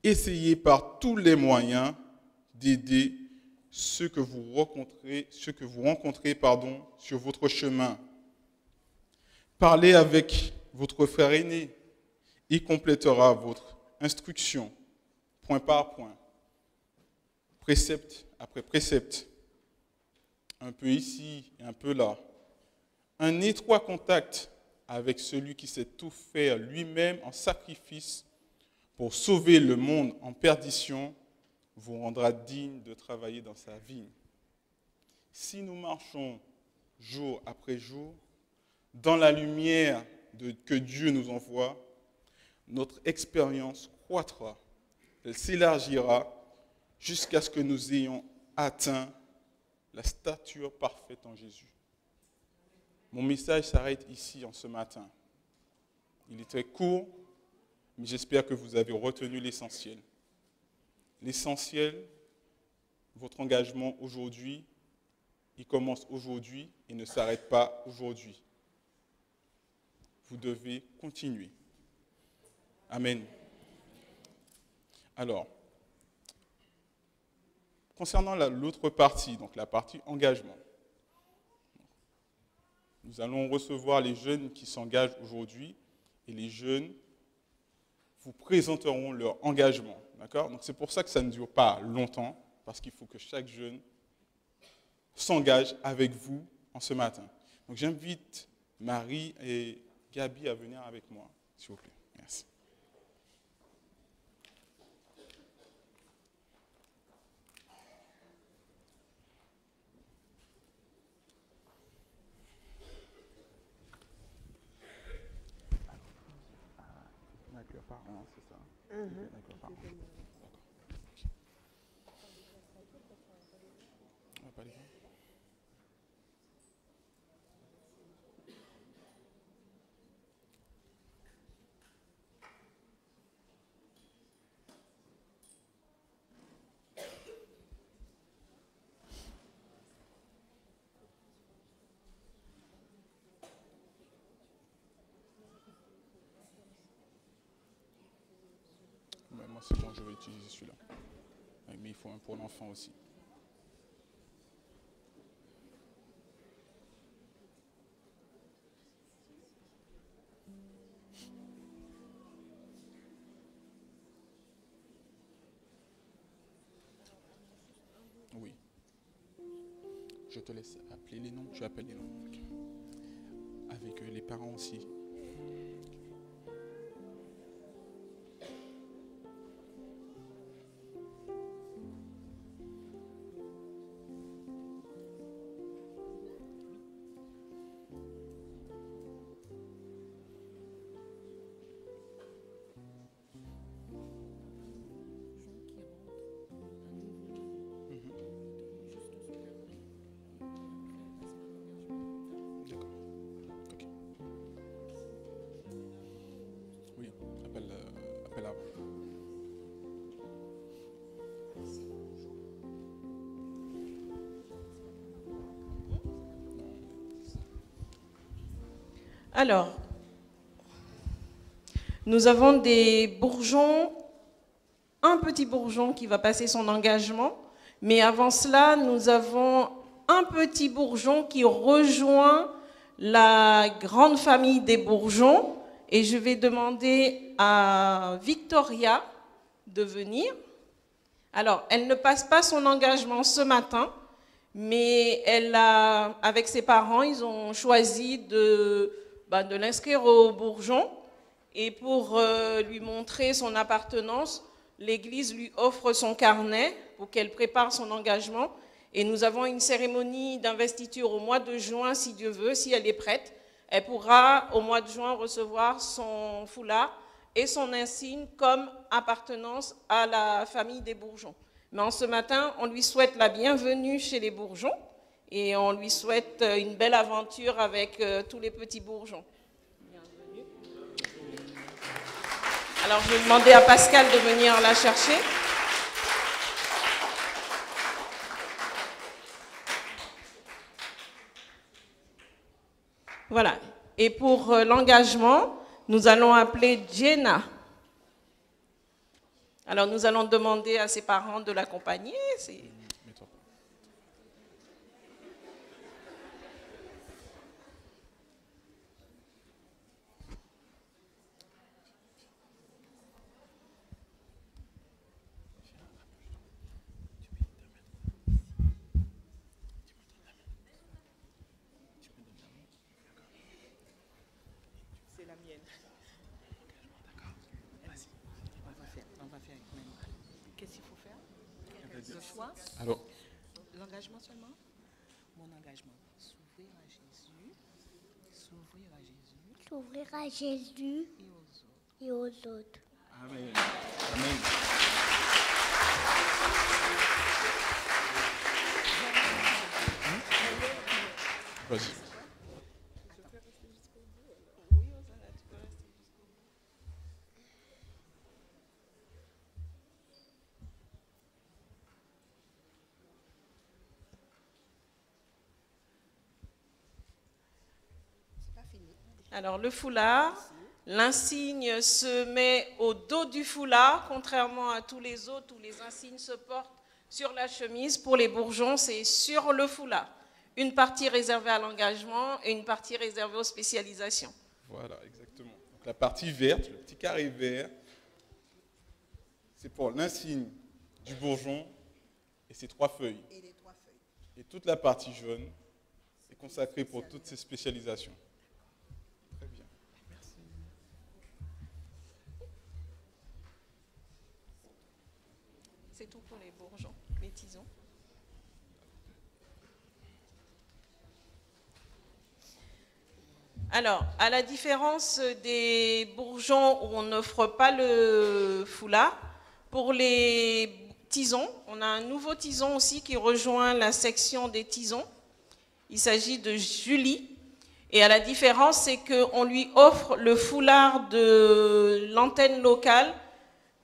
Speaker 6: Essayez par tous les moyens d'aider ceux que vous rencontrez sur votre chemin. Parlez avec votre frère aîné. Il complétera votre instruction, point par point, précepte après précepte, un peu ici et un peu là. Un étroit contact avec celui qui sait tout faire lui-même en sacrifice pour sauver le monde en perdition vous rendra digne de travailler dans sa vie. Si nous marchons jour après jour dans la lumière que Dieu nous envoie, notre expérience croîtra, elle s'élargira jusqu'à ce que nous ayons atteint la stature parfaite en Jésus. Mon message s'arrête ici en ce matin. Il est très court, mais j'espère que vous avez retenu l'essentiel. L'essentiel, votre engagement aujourd'hui, il commence aujourd'hui et ne s'arrête pas aujourd'hui. Vous devez continuer. Amen. Alors, concernant l'autre partie, donc la partie engagement, nous allons recevoir les jeunes qui s'engagent aujourd'hui et les jeunes vous présenteront leur engagement. D'accord ? Donc c'est pour ça que ça ne dure pas longtemps, parce qu'il faut que chaque jeune s'engage avec vous en ce matin. Donc j'invite Marie et Gabi à venir avec moi, s'il vous plaît. Merci. D'accord, pardon, c'est ça. D'accord, pardon. On va pas les voir. Moi, c'est bon, je vais utiliser celui-là. Mais il faut un pour l'enfant aussi. Oui. Je te laisse appeler les noms. Tu appelles les noms. Okay. Avec les parents aussi.
Speaker 3: Alors, nous avons des bourgeons, un petit bourgeon qui va passer son engagement, mais avant cela, nous avons un petit bourgeon qui rejoint la grande famille des bourgeons, et je vais demander à Victoria de venir. Alors, elle ne passe pas son engagement ce matin, mais elle a, avec ses parents, ils ont choisi de l'inscrire au bourgeon. Et pour lui montrer son appartenance, l'Église lui offre son carnet pour qu'elle prépare son engagement. Et nous avons une cérémonie d'investiture au mois de juin, si Dieu veut, si elle est prête. Elle pourra, au mois de juin, recevoir son foulard et son insigne comme appartenance à la famille des bourgeons. Mais en ce matin, on lui souhaite la bienvenue chez les bourgeons et on lui souhaite une belle aventure avec tous les petits bourgeons. Bienvenue. Alors, je vais demander à Pascal de venir la chercher. Voilà. Et pour l'engagement, nous allons appeler Jenna. Alors, nous allons demander à ses parents de l'accompagner. C'est la mienne. Qu'est-ce qu'il faut faire? Le choix?
Speaker 6: Alors.
Speaker 3: L'engagement seulement? Mon engagement. S'ouvrir à Jésus. S'ouvrir à Jésus.
Speaker 7: S'ouvrir à Jésus et aux autres.
Speaker 6: Amen. Amen. Vas-y.
Speaker 3: Alors, le foulard, l'insigne se met au dos du foulard, contrairement à tous les autres où les insignes se portent sur la chemise. Pour les bourgeons, c'est sur le foulard. Une partie réservée à l'engagement et une partie réservée aux spécialisations.
Speaker 6: Voilà, exactement. Donc, la partie verte, le petit carré vert, c'est pour l'insigne du bourgeon et ses 3 feuilles.
Speaker 12: Et les 3 feuilles.
Speaker 6: Et toute la partie jaune est consacrée pour toutes ces spécialisations. Très bien. Merci.
Speaker 3: C'est tout pour les bourgeons, les tisons. Alors, à la différence des bourgeons où on n'offre pas le foulard, pour les tisons, on a un nouveau tison aussi qui rejoint la section des tisons. Il s'agit de Julie. Et à la différence, c'est qu'on lui offre le foulard de l'antenne locale,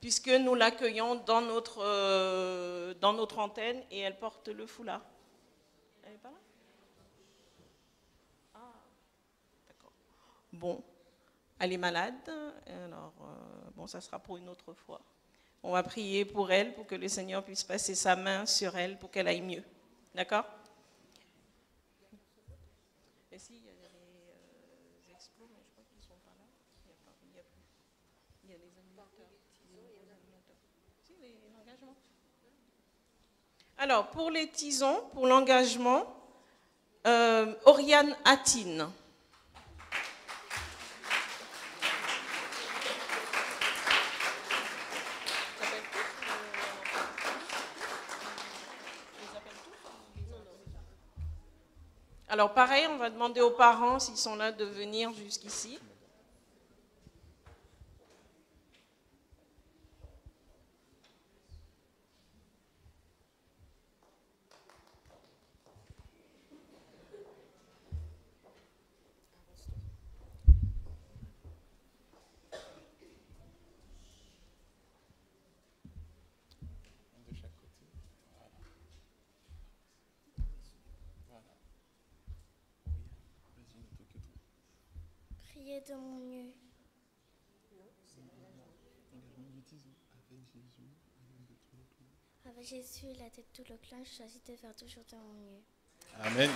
Speaker 3: puisque nous l'accueillons dans notre antenne et elle porte le foulard. Elle n'est pas là ? Bon, elle est malade, alors bon, ça sera pour une autre fois. On va prier pour elle, pour que le Seigneur puisse passer sa main sur elle, pour qu'elle aille mieux. D'accord ? Et si, il y a les explos, mais je crois qu'ils ne sont pas là. Il y a les animateurs. Si, l'engagement. Alors, pour les tisons, pour l'engagement, Oriane Attine. Alors pareil, on va demander aux parents s'ils sont là de venir jusqu'ici.
Speaker 7: Priez de mon mieux. Avec Jésus, la tête tout le clan, je choisis de faire toujours de mon mieux.
Speaker 6: Amen.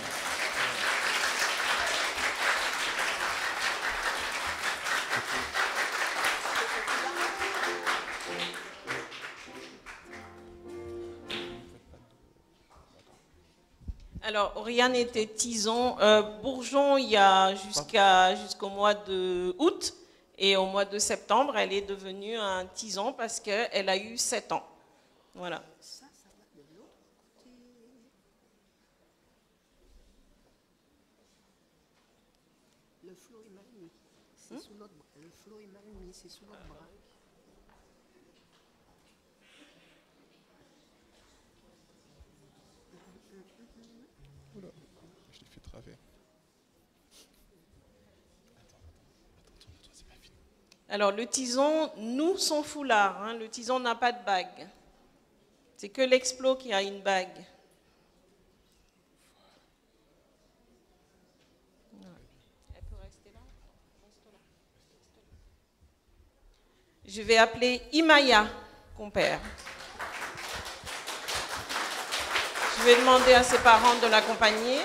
Speaker 3: Alors, Oriane était tison. Bourgeon, il y a jusqu'au mois d'août. Et au mois de septembre, elle est devenue un tison parce qu'elle a eu 7 ans. Voilà.
Speaker 12: Ça va de l'autre côté. Le flot est mal mis. C'est sous notre bras. Le flot est mal mis, c'est sous notre bras.
Speaker 6: Oula, je l'ai fait travers. Attends, c'est pas fini.
Speaker 3: Alors, le tison noue son foulard. Hein. Le tison n'a pas de bague. C'est que l'explo qui a une bague. Elle peut rester là. Je vais appeler Imaya, compère. Je vais demander à ses parents de l'accompagner.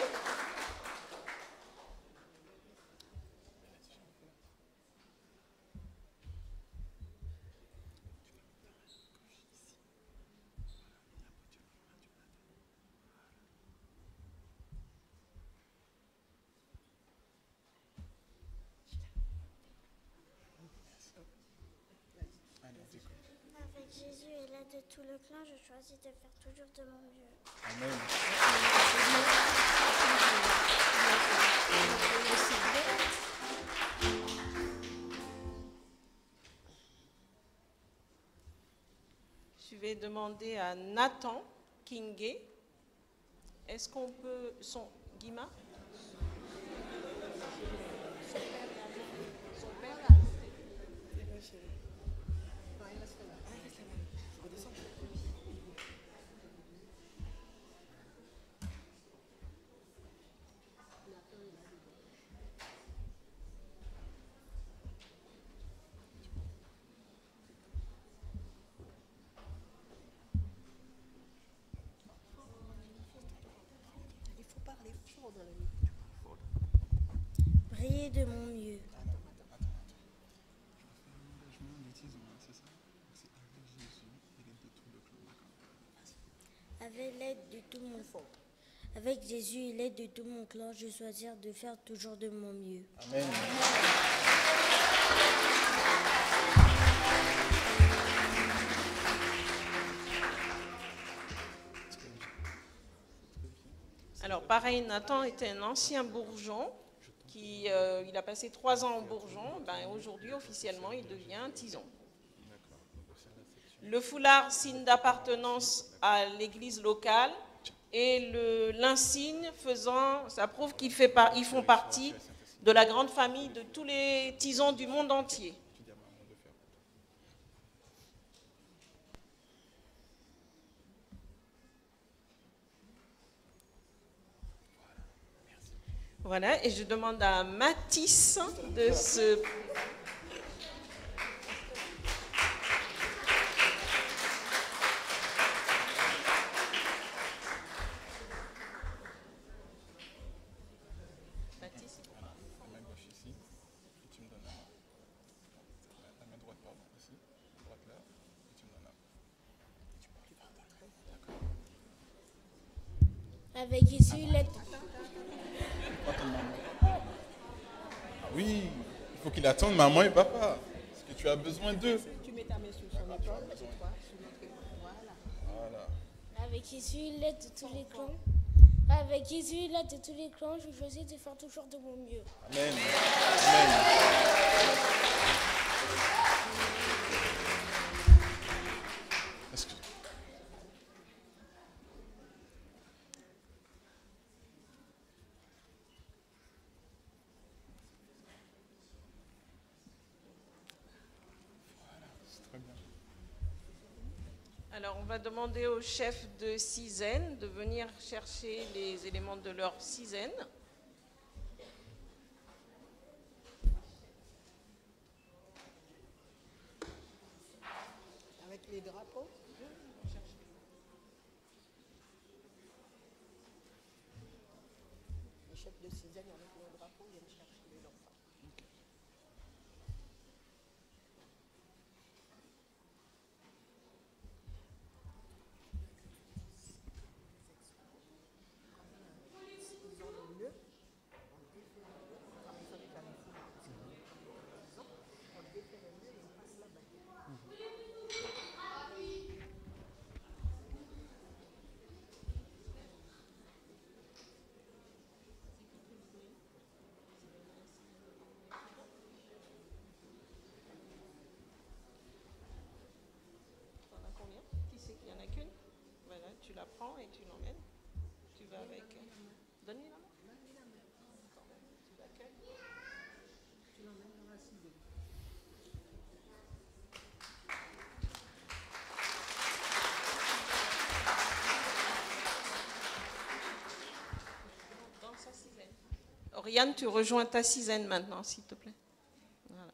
Speaker 7: Avec Jésus et l'aide de tout le clan, je choisis de faire toujours de mon mieux.
Speaker 6: Amen.
Speaker 3: Je vais demander à Nathan Kingé. Est-ce qu'on peut... Guima? Son père là.
Speaker 7: Briller de mon mieux. Avec l'aide de tout mon clan. Avec Jésus et l'aide de tout mon clan, je choisis de faire toujours de mon mieux.
Speaker 4: Amen.
Speaker 3: Alors, pareil, Nathan était un ancien bourgeon. Il a passé 3 ans en bourgeon. Aujourd'hui, officiellement, il devient un tison. Le foulard, signe d'appartenance à l'église locale. Et l'insigne ça prouve qu'ils font partie de la grande famille de tous les tisons du monde entier. Voilà, et je demande à Mathis de se...
Speaker 7: Avec Jésus, l'aide.
Speaker 6: Oui, il faut qu'il attende maman et papa. Parce que tu as besoin d'eux.
Speaker 12: Tu mets ta main sur son épaule, sur toi, sur notre épaule. Voilà.
Speaker 7: Avec Jésus, l'aide de tous les clans. Avec Jésus, l'aide de tous les clans, je choisis de faire toujours de mon mieux.
Speaker 6: Amen. Amen.
Speaker 3: Alors, on va demander au chef de sizaine de venir chercher les éléments de leur sizaine.
Speaker 12: Avec les drapeaux. Les chefs de sizaine avec les drapeaux viennent chercher les enfants.
Speaker 3: Tu la prends et tu l'emmènes. Tu vas avec. Donne-lui la main. Tu l'accueilles.
Speaker 12: Tu l'emmènes dans la cible.
Speaker 3: Dans sa sizaine. Oriane, tu rejoins ta sizaine maintenant, s'il te plaît. Voilà.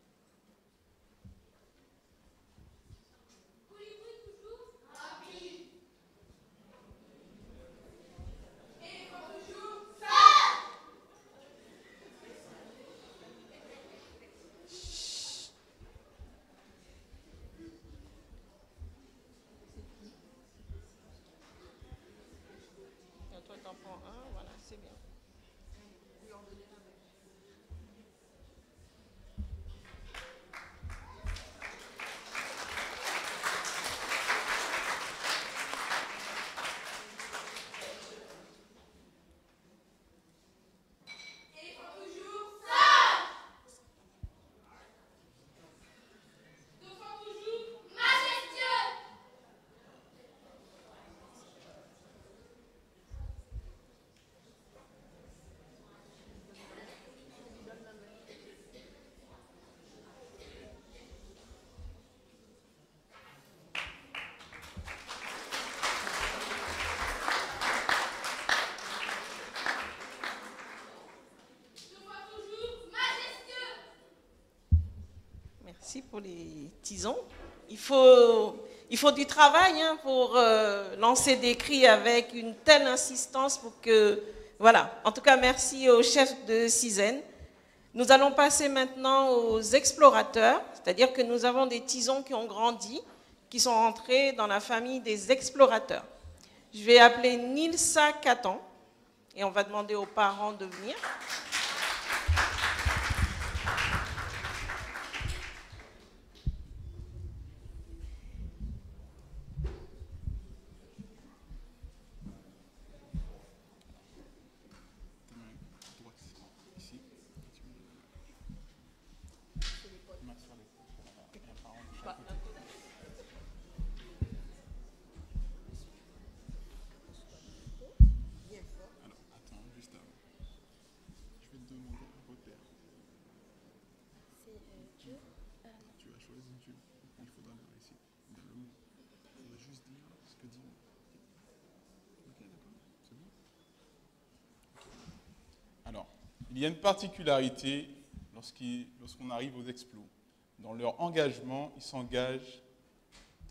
Speaker 3: Toi, t'en prends un, voilà, c'est bien. Merci pour les tisons. Il faut du travail pour lancer des cris avec une telle insistance pour que Voilà. En tout cas, merci au chef de Cizen. Nous allons passer maintenant aux explorateurs, c'est-à-dire que nous avons des tisons qui ont grandi, qui sont entrés dans la famille des explorateurs. Je vais appeler Nilsa Catan et on va demander aux parents de venir.
Speaker 6: Il y a une particularité lorsqu'on arrive aux explos. Dans leur engagement, ils s'engagent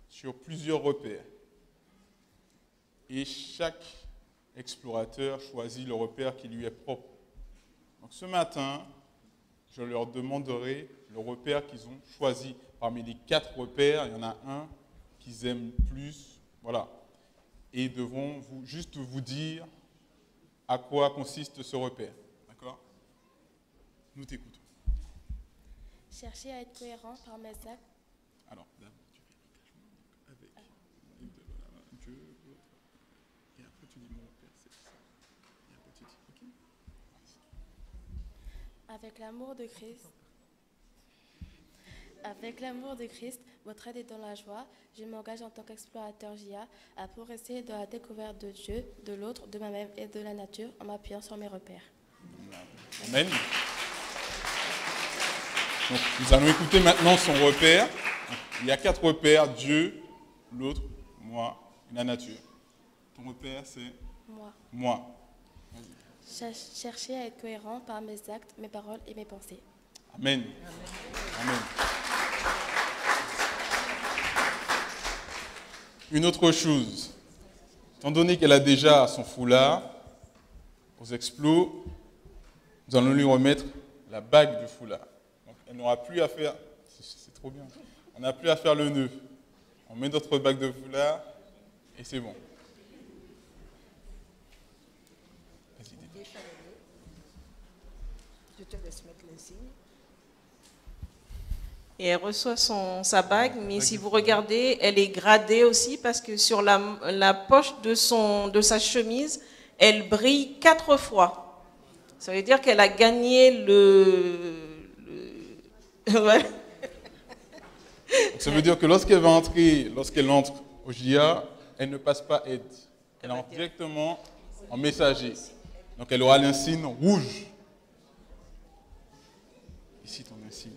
Speaker 6: sur plusieurs repères. Et chaque explorateur choisit le repère qui lui est propre. Donc ce matin, je leur demanderai le repère qu'ils ont choisi. Parmi les 4 repères, il y en a un qu'ils aiment plus. Voilà. Et ils devront juste vous dire à quoi consiste ce repère. D'accord ? Nous t'écoutons.
Speaker 11: Chercher à être cohérent par mes actes.
Speaker 6: Alors, d'abord, tu fais l'engagement avec Dieu, l'autre. Et après, tu dis mon Père, c'est ça. Et après, tu dis, ok.
Speaker 11: Avec l'amour de Christ. Avec l'amour de Christ, votre aide est dans la joie. Je m'engage en tant qu'explorateur JA à progresser dans la découverte de Dieu, de l'autre, de moi-même et de la nature en m'appuyant sur mes repères.
Speaker 6: Amen. Donc, nous allons écouter maintenant son repère. Il y a 4 repères, Dieu, l'autre, moi et la nature. Ton repère, c'est moi.
Speaker 11: Chercher à être cohérent par mes actes, mes paroles et mes pensées.
Speaker 6: Amen. Amen. Une autre chose, étant donné qu'elle a déjà son foulard, aux explos, nous allons lui remettre la bague du foulard. Donc, elle n'aura plus à faire, c'est trop bien, on n'a plus à faire le nœud. On met notre bague de foulard et c'est bon.
Speaker 12: Je te laisse mettre l'insigne.
Speaker 3: Et elle reçoit sa bague, mais si vous regardez, elle est gradée aussi parce que sur la poche de sa chemise, elle brille 4 fois. Ça veut dire qu'elle a gagné ouais.
Speaker 6: Ça veut dire que lorsqu'elle entre au JA, elle ne passe pas aide. Elle entre directement en messager. Donc elle aura l'insigne rouge. Ici ton insigne.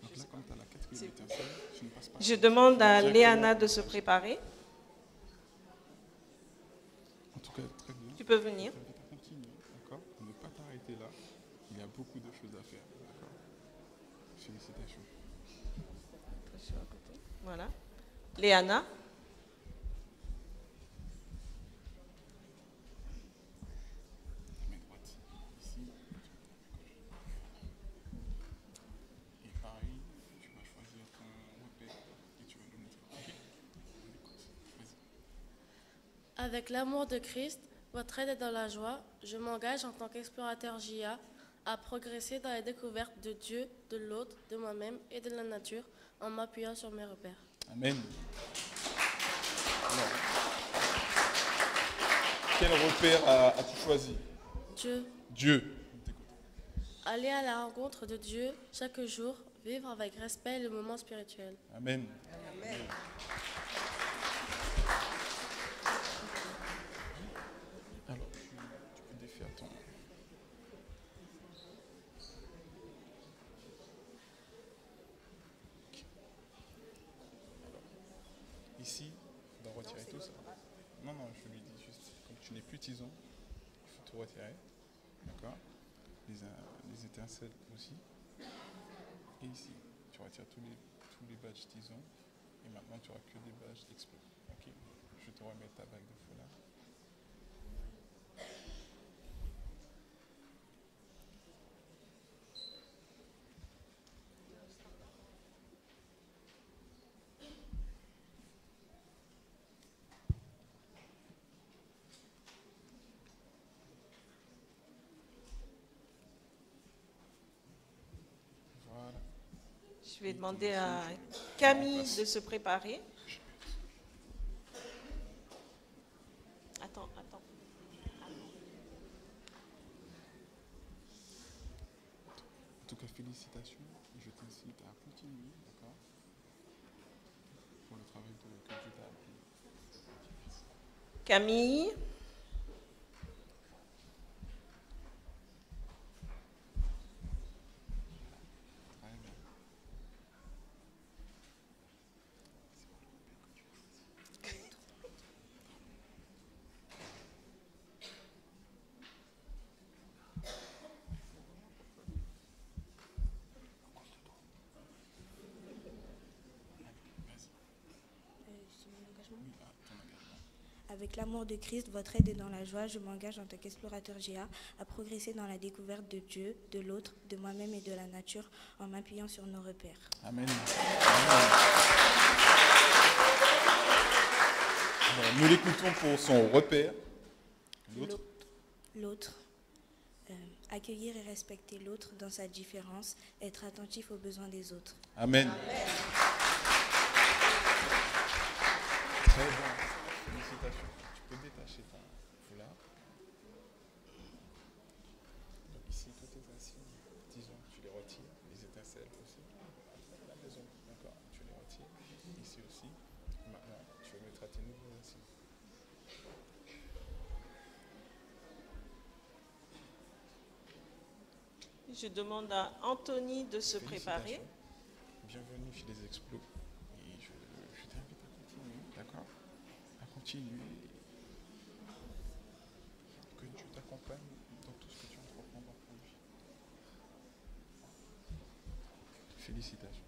Speaker 6: Donc là, comme tu as la 4e étincelle, tu ne passes pas.
Speaker 3: Je demande à Léana de se préparer.
Speaker 6: En tout cas, très bien.
Speaker 3: Tu peux venir.
Speaker 6: Continue, d'accord ? Ne pas t'arrêter là. Il y a beaucoup de choses à faire, d'accord ? Félicitations.
Speaker 3: Voilà. Léana.
Speaker 11: Avec l'amour de Christ, votre aide est dans la joie. Je m'engage en tant qu'explorateur JA à progresser dans la découverte de Dieu, de l'autre, de moi-même et de la nature en m'appuyant sur mes repères.
Speaker 6: Amen. Alors, quel repère as-tu choisi ? Dieu.
Speaker 11: Aller à la rencontre de Dieu chaque jour, vivre avec respect le moment spirituel.
Speaker 6: Amen.
Speaker 12: Amen.
Speaker 6: Alors, tu peux défaire ton... Ici, il faut retirer tout ça. Non, je lui dis juste, comme tu n'es plus tison, il faut tout retirer. D'accord ? Les étincelles aussi. Et ici, tu retires tous les badges tison. Et maintenant, tu n'auras que des badges d'explo. Ok ? Je te remets ta bague de foulard.
Speaker 3: Je vais demander à Camille de se préparer. Attends.
Speaker 6: En tout cas, félicitations. Et je t'incite à continuer, d'accord, pour le travail que Dieu t'a appris.
Speaker 3: Camille.
Speaker 6: Très bien.
Speaker 13: Avec l'amour de Christ, votre aide et dans la joie, je m'engage en tant qu'explorateur GA à progresser dans la découverte de Dieu, de l'autre, de moi-même et de la nature en m'appuyant sur nos repères.
Speaker 6: Amen. Alors, nous l'écoutons pour son repère.
Speaker 13: L'autre. Accueillir et respecter l'autre dans sa différence, être attentif aux besoins des autres.
Speaker 6: Amen. Très bien. Félicitations. Tu peux détacher ta foulard. Donc ici, tous tes insignes, disons, tu les retires. Les étincelles aussi. À la maison, d'accord, tu les retires. Ici aussi. Maintenant, tu remettras tes nouveaux insignes.
Speaker 3: Je demande à Anthony de se préparer.
Speaker 6: Bienvenue chez les Explos. Et je t'invite à continuer, d'accord? À continuer. Que Dieu t'accompagne dans tout ce que tu entreprends dans ta vie. Félicitations.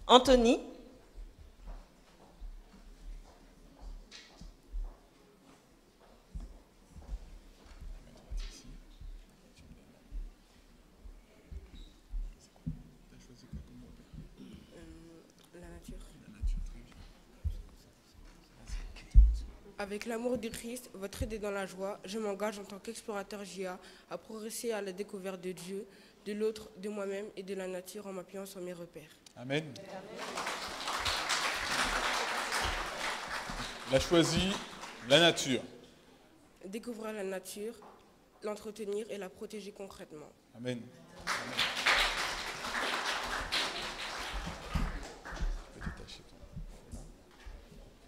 Speaker 3: Anthony.
Speaker 12: La nature. Avec l'amour du Christ, votre aide est dans la joie, je m'engage en tant qu'explorateur JA à progresser à la découverte de Dieu, de l'autre, de moi-même et de la nature en m'appuyant sur mes repères.
Speaker 6: Amen. Il a choisi la nature.
Speaker 12: Découvrir la nature, l'entretenir et la protéger concrètement.
Speaker 6: Amen.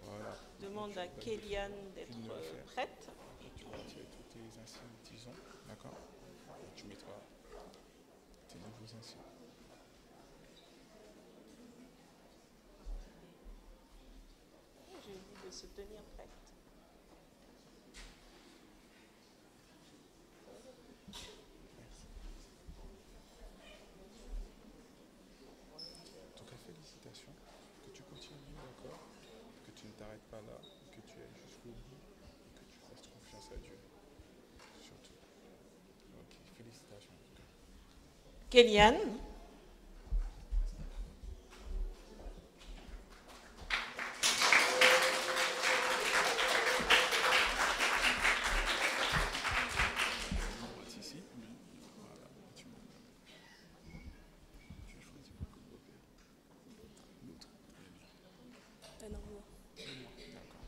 Speaker 6: Voilà.
Speaker 3: Demande à Kéliane d'être prête.
Speaker 6: Tu vas retirer tous tes insignes, disons, d'accord? Et tu mettras tes nouveaux insignes.
Speaker 3: Je lui dis de se tenir prête.
Speaker 6: En tout cas, félicitations. Que tu continues, d'accord? Que tu ne t'arrêtes pas là, que tu ailles jusqu'au bout et que tu fasses confiance à Dieu. Surtout. Ok, félicitations. En tout cas.
Speaker 3: Kéliane.
Speaker 6: Ici, oui. Voilà. Tu as choisi comme repère. L'autre. Très bien. D'accord.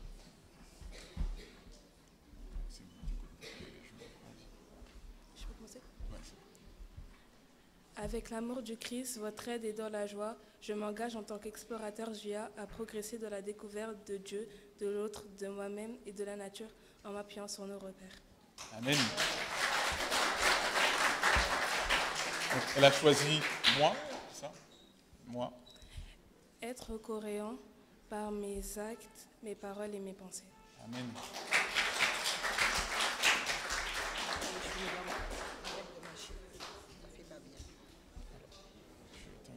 Speaker 6: C'est bon, du coup.
Speaker 11: Je peux commencer?
Speaker 6: Ouais, c'est bon.
Speaker 11: Avec l'amour du Christ, votre aide est dans la joie, je m'engage en tant qu'explorateur JA à progresser dans la découverte de Dieu, de l'autre, de moi-même et de la nature en m'appuyant sur nos repères.
Speaker 6: Amen. Donc, elle a choisi moi, c'est ça? Moi.
Speaker 11: Être cohérent par mes actes, mes paroles et mes pensées.
Speaker 6: Amen.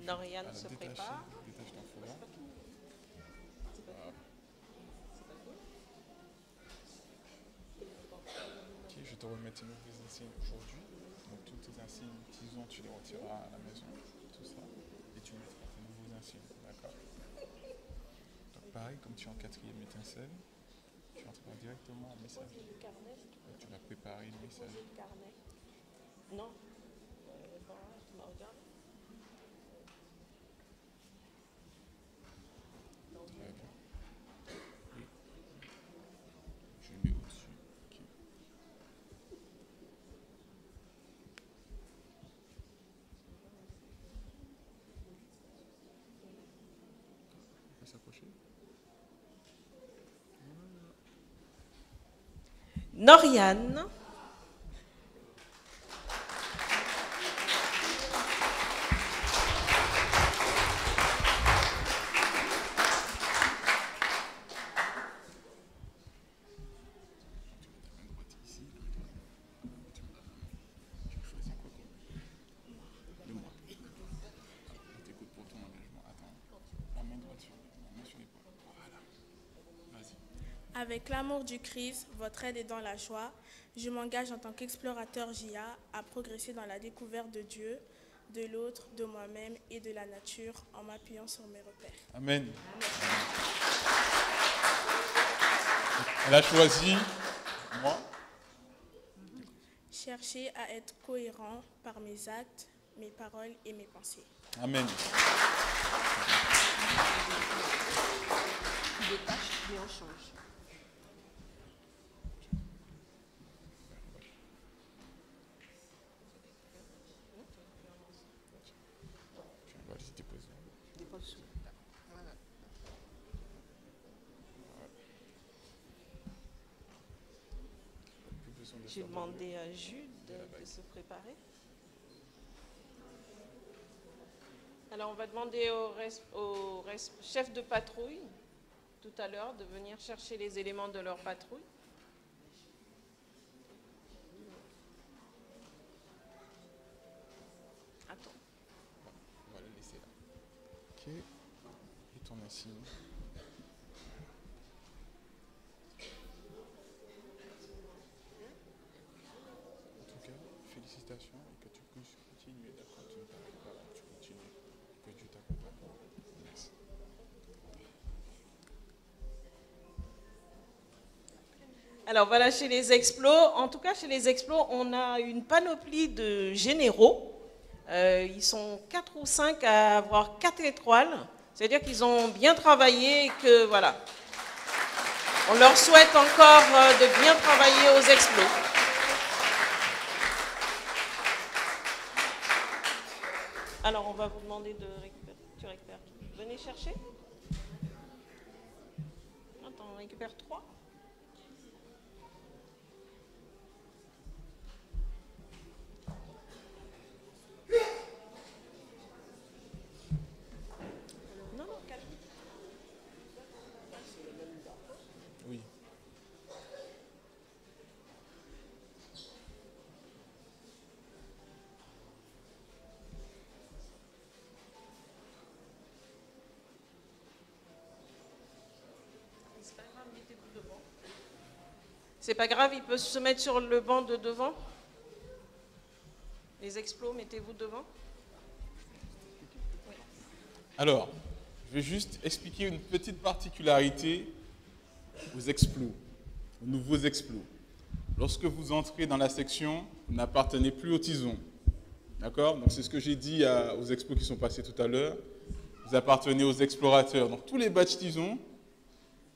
Speaker 3: Doriane se prépare.
Speaker 6: Détache ton foulard. Voilà. Ok, je te remets tes nouveaux insignes aujourd'hui. Donc tous tes insignes, disons, tu les retireras à la maison, tout ça, et tu mettras tes nouveaux insignes, d'accord? Donc pareil, comme tu es en 4e étincelle, tu entreras directement en message. Tu vas préparer le message.
Speaker 3: Non.
Speaker 6: Je mets au-dessus. Ok. On va s'approcher.
Speaker 3: Noriane.
Speaker 11: Avec l'amour du Christ, votre aide est dans la joie. Je m'engage en tant qu'explorateur JA à progresser dans la découverte de Dieu, de l'autre, de moi-même et de la nature en m'appuyant sur mes repères.
Speaker 6: Amen. Elle a choisi moi.
Speaker 11: Chercher à être cohérent par mes actes, mes paroles et mes pensées.
Speaker 6: Amen.
Speaker 3: Des tâches et on change. J'ai demandé à Jude de se préparer. Alors, on va demander au chef de patrouille, tout à l'heure, de venir chercher les éléments de leur patrouille. Attends.
Speaker 6: On va le laisser là. Ok. Et ton insigne. Félicitations et que tu puisses continuer, d'accord, tu ne t'arrêtes pas, tu continues, que Dieu t'accompagne. Merci.
Speaker 3: Alors voilà, chez les Explos, en tout cas chez les Explos, on a une panoplie de généraux. Ils sont 4 ou 5 à avoir 4 étoiles, c'est-à-dire qu'ils ont bien travaillé et que voilà. On leur souhaite encore de bien travailler aux Explos. Alors, on va vous demander de récupérer. Tu récupères qui? Venez chercher. Attends, on récupère 3. Non, non, calme.
Speaker 6: Oui.
Speaker 3: C'est pas grave, il peut se mettre sur le banc de devant. Les Explos, mettez-vous devant.
Speaker 6: Alors, je vais juste expliquer une petite particularité aux Explos, aux nouveaux Explos. Lorsque vous entrez dans la section, vous n'appartenez plus au tison. D'accord? Donc c'est ce que j'ai dit aux Explos qui sont passés tout à l'heure. Vous appartenez aux explorateurs. Donc tous les badges tison,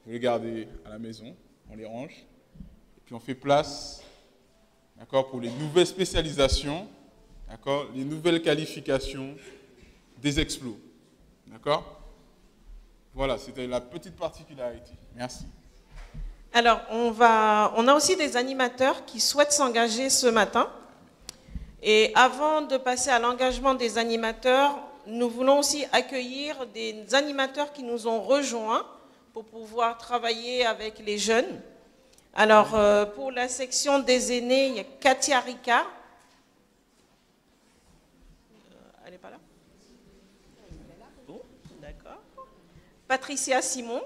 Speaker 6: vous les gardez à la maison, on les range. Et puis on fait place, d'accord, pour les nouvelles spécialisations, d'accord, les nouvelles qualifications des Explos. D'accord? Voilà, c'était la petite particularité. Merci.
Speaker 3: Alors, on a aussi des animateurs qui souhaitent s'engager ce matin. Et avant de passer à l'engagement des animateurs, nous voulons aussi accueillir des animateurs qui nous ont rejoints pour pouvoir travailler avec les jeunes. Alors, pour la section des aînés, il y a Katia Ricard. Elle n'est pas là? Bon, d'accord. Patricia Simon.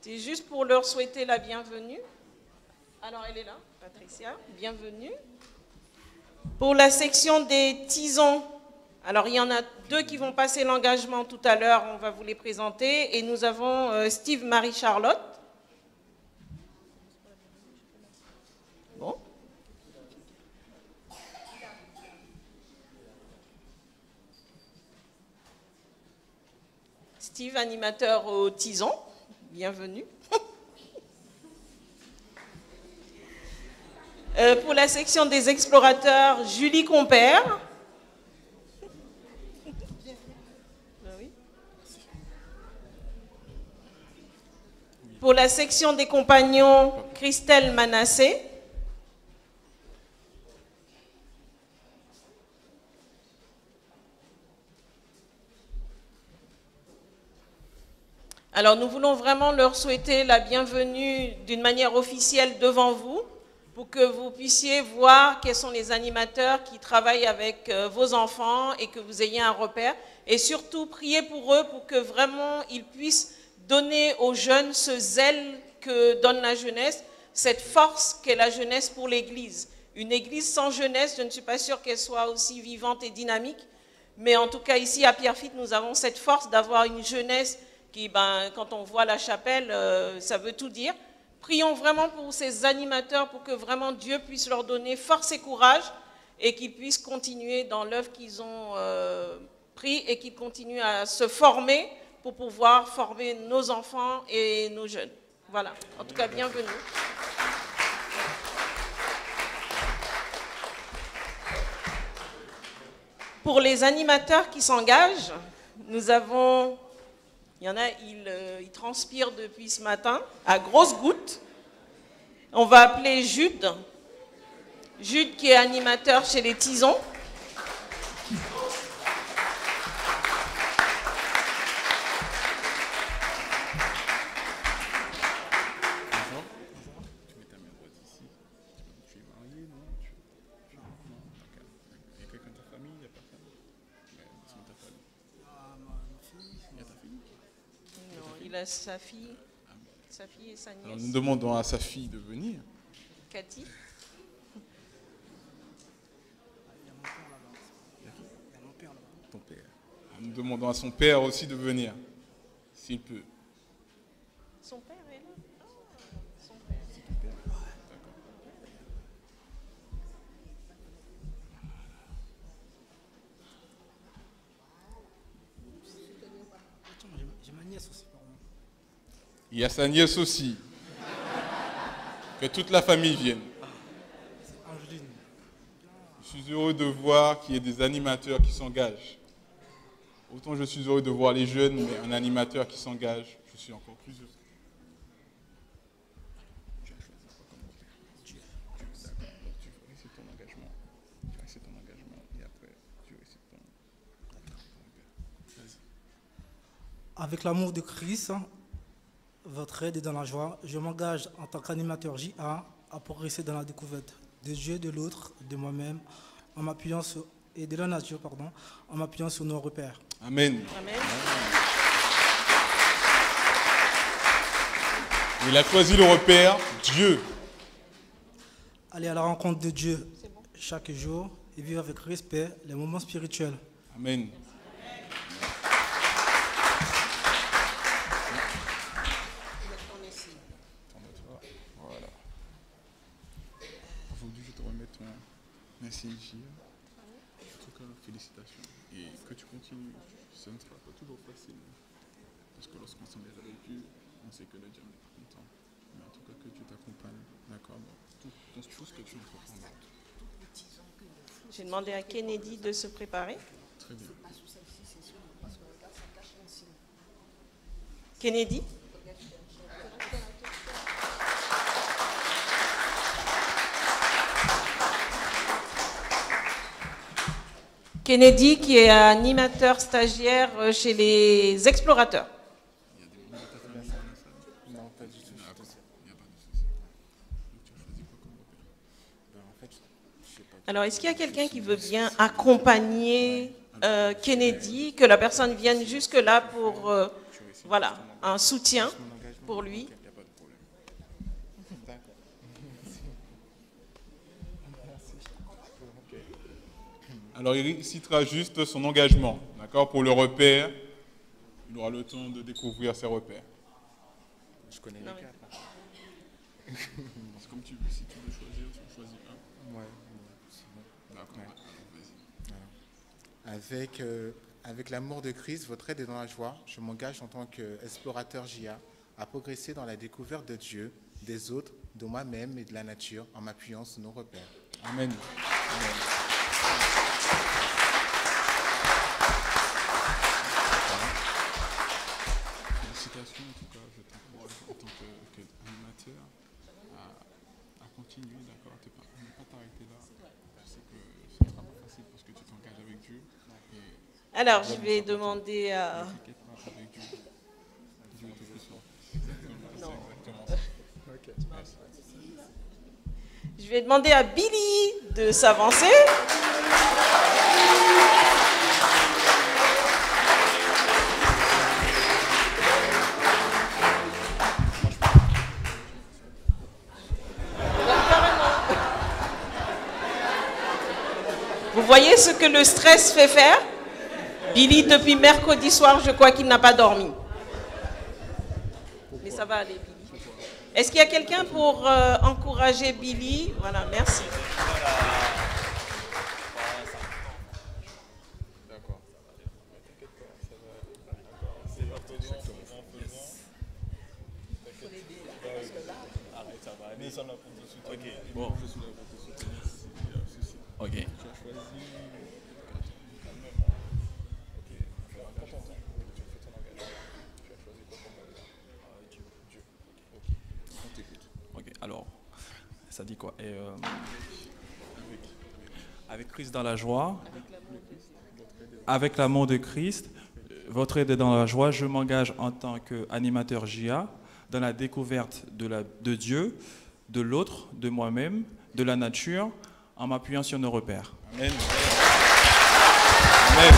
Speaker 3: C'est juste pour leur souhaiter la bienvenue. Alors, elle est là, Patricia, bienvenue. Pour la section des tisons, alors il y en a 2 qui vont passer l'engagement tout à l'heure, on va vous les présenter. Et nous avons Steve Marie-Charlotte. Bon. Steve, animateur au Tison. Bienvenue. Pour la section des explorateurs, Julie Compère. Pour la section des compagnons, Christelle Manassé. Alors nous voulons vraiment leur souhaiter la bienvenue d'une manière officielle devant vous, pour que vous puissiez voir quels sont les animateurs qui travaillent avec vos enfants et que vous ayez un repère. Et surtout, priez pour eux pour que vraiment ils puissent donner aux jeunes ce zèle que donne la jeunesse, cette force qu'est la jeunesse pour l'Église. Une Église sans jeunesse, je ne suis pas sûre qu'elle soit aussi vivante et dynamique, mais en tout cas ici à Pierrefitte, nous avons cette force d'avoir une jeunesse qui, quand on voit la chapelle, ça veut tout dire. Prions vraiment pour ces animateurs, pour que vraiment Dieu puisse leur donner force et courage et qu'ils puissent continuer dans l'œuvre qu'ils ont pris et qu'ils continuent à se former pour pouvoir former nos enfants et nos jeunes. Voilà, en tout cas, bienvenue. Pour les animateurs qui s'engagent, nous avons... Il y en a, ils transpirent depuis ce matin, à grosses gouttes. On va appeler Jude. Jude qui est animateur chez les Tisons. Il a sa fille et sa nièce.
Speaker 6: Alors, nous demandons à sa fille de venir.
Speaker 3: Cathy.
Speaker 6: Ton père. Nous demandons à son père aussi de venir, s'il peut.
Speaker 3: Son père est là. Son père.
Speaker 14: J'ai ma nièce aussi, pardon.
Speaker 6: Il y a sa nièce aussi. Que toute la famille vienne.
Speaker 14: Angeline.
Speaker 6: Je suis heureux de voir qu'il y ait des animateurs qui s'engagent. Autant je suis heureux de voir les jeunes, mais un animateur qui s'engage, je suis encore plus heureux. Tu as choisi quoi comme repère? Dieu. D'accord. Donc tu récites ton engagement. Tu récites ton engagement et après tu récites ton repère. Vas-y.
Speaker 14: Avec l'amour de Christ, votre aide est dans la joie. Je m'engage en tant qu'animateur JA à progresser dans la découverte de Dieu, de l'autre, de moi-même, en m'appuyant sur, et de la nature, pardon, en m'appuyant sur nos repères.
Speaker 6: Amen.
Speaker 3: Amen.
Speaker 6: Il a choisi le repère Dieu.
Speaker 14: Aller à la rencontre de Dieu chaque jour et vivre avec respect les moments spirituels.
Speaker 6: Amen. Voilà. Aujourd'hui, je te remets ton insigne. En tout cas, félicitations. Et que tu continues. Ce ne sera pas toujours facile. Parce que lorsqu'on s'engage avec Dieu, on sait que le diable n'est pas content. Mais en tout cas, que Dieu t'accompagne. D'accord? Dans toute chose que tu entreprends.
Speaker 3: J'ai demandé à Kennedy de se préparer.
Speaker 6: Très bien.
Speaker 3: Kennedy. Kennedy qui est animateur stagiaire chez les explorateurs.
Speaker 5: Non, pas du tout.
Speaker 3: Alors, est-ce qu'il y a quelqu'un qui veut bien accompagner Kennedy, que la personne vienne jusque-là pour voilà, un soutien pour lui?
Speaker 6: Alors, il citera juste son engagement, d'accord, pour le repère. Il aura le temps de découvrir ses repères.
Speaker 5: Je connais les quatre.
Speaker 6: C'est comme tu veux, si tu veux choisir, tu choisis un.
Speaker 5: Ouais, c'est bon.
Speaker 6: D'accord,
Speaker 5: Ouais.
Speaker 6: vas-y.
Speaker 5: Avec Avec l'amour de Christ, votre aide est dans la joie. Je m'engage en tant qu'explorateur JA à progresser dans la découverte de Dieu, des autres, de moi-même et de la nature en m'appuyant sur nos repères. Amen. Amen.
Speaker 6: Félicitations, en tout cas, je t'encourage en tant qu'animateur à continuer, d'accord, à ne pas t'arrêter là. Je sais que ce ne sera pas facile parce que tu t'engages avec Dieu.
Speaker 3: Alors, je vais demander à... Je vais demander à Billy de s'avancer. Vous voyez ce que le stress fait faire? Billy, depuis mercredi soir, je crois qu'il n'a pas dormi. Mais ça va aller, Billy. Est-ce qu'il y a quelqu'un pour encourager Billy? Voilà, merci.
Speaker 5: D'accord.
Speaker 15: Ok, bon. Ok. Ok, alors, ça dit quoi? Avec Christ dans la joie, avec l'amour de Christ, votre aide est dans la joie, je m'engage en tant qu'animateur JA dans la découverte de Dieu, de l'autre, de moi-même, de la nature, en m'appuyant sur nos repères.
Speaker 5: Amen. Amen.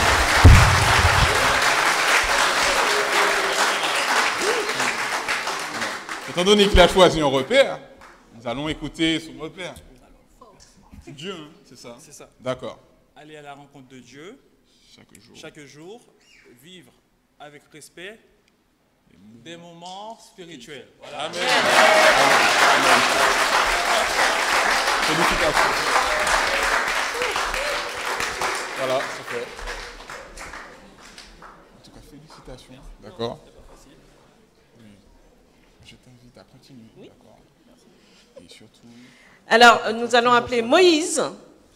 Speaker 5: Étant donné qu'il a choisi un repère, nous allons écouter son repère. Dieu, hein, c'est ça?
Speaker 15: C'est ça.
Speaker 5: D'accord.
Speaker 15: Aller à la rencontre de Dieu chaque jour, vivre avec respect des moments spirituels. Voilà.
Speaker 5: Amen. Félicitations. Voilà, c'est fait. En tout cas, félicitations. D'accord. Oui. Je t'invite à continuer. Oui. D'accord. Et surtout.
Speaker 3: Alors, nous allons appeler Moïse.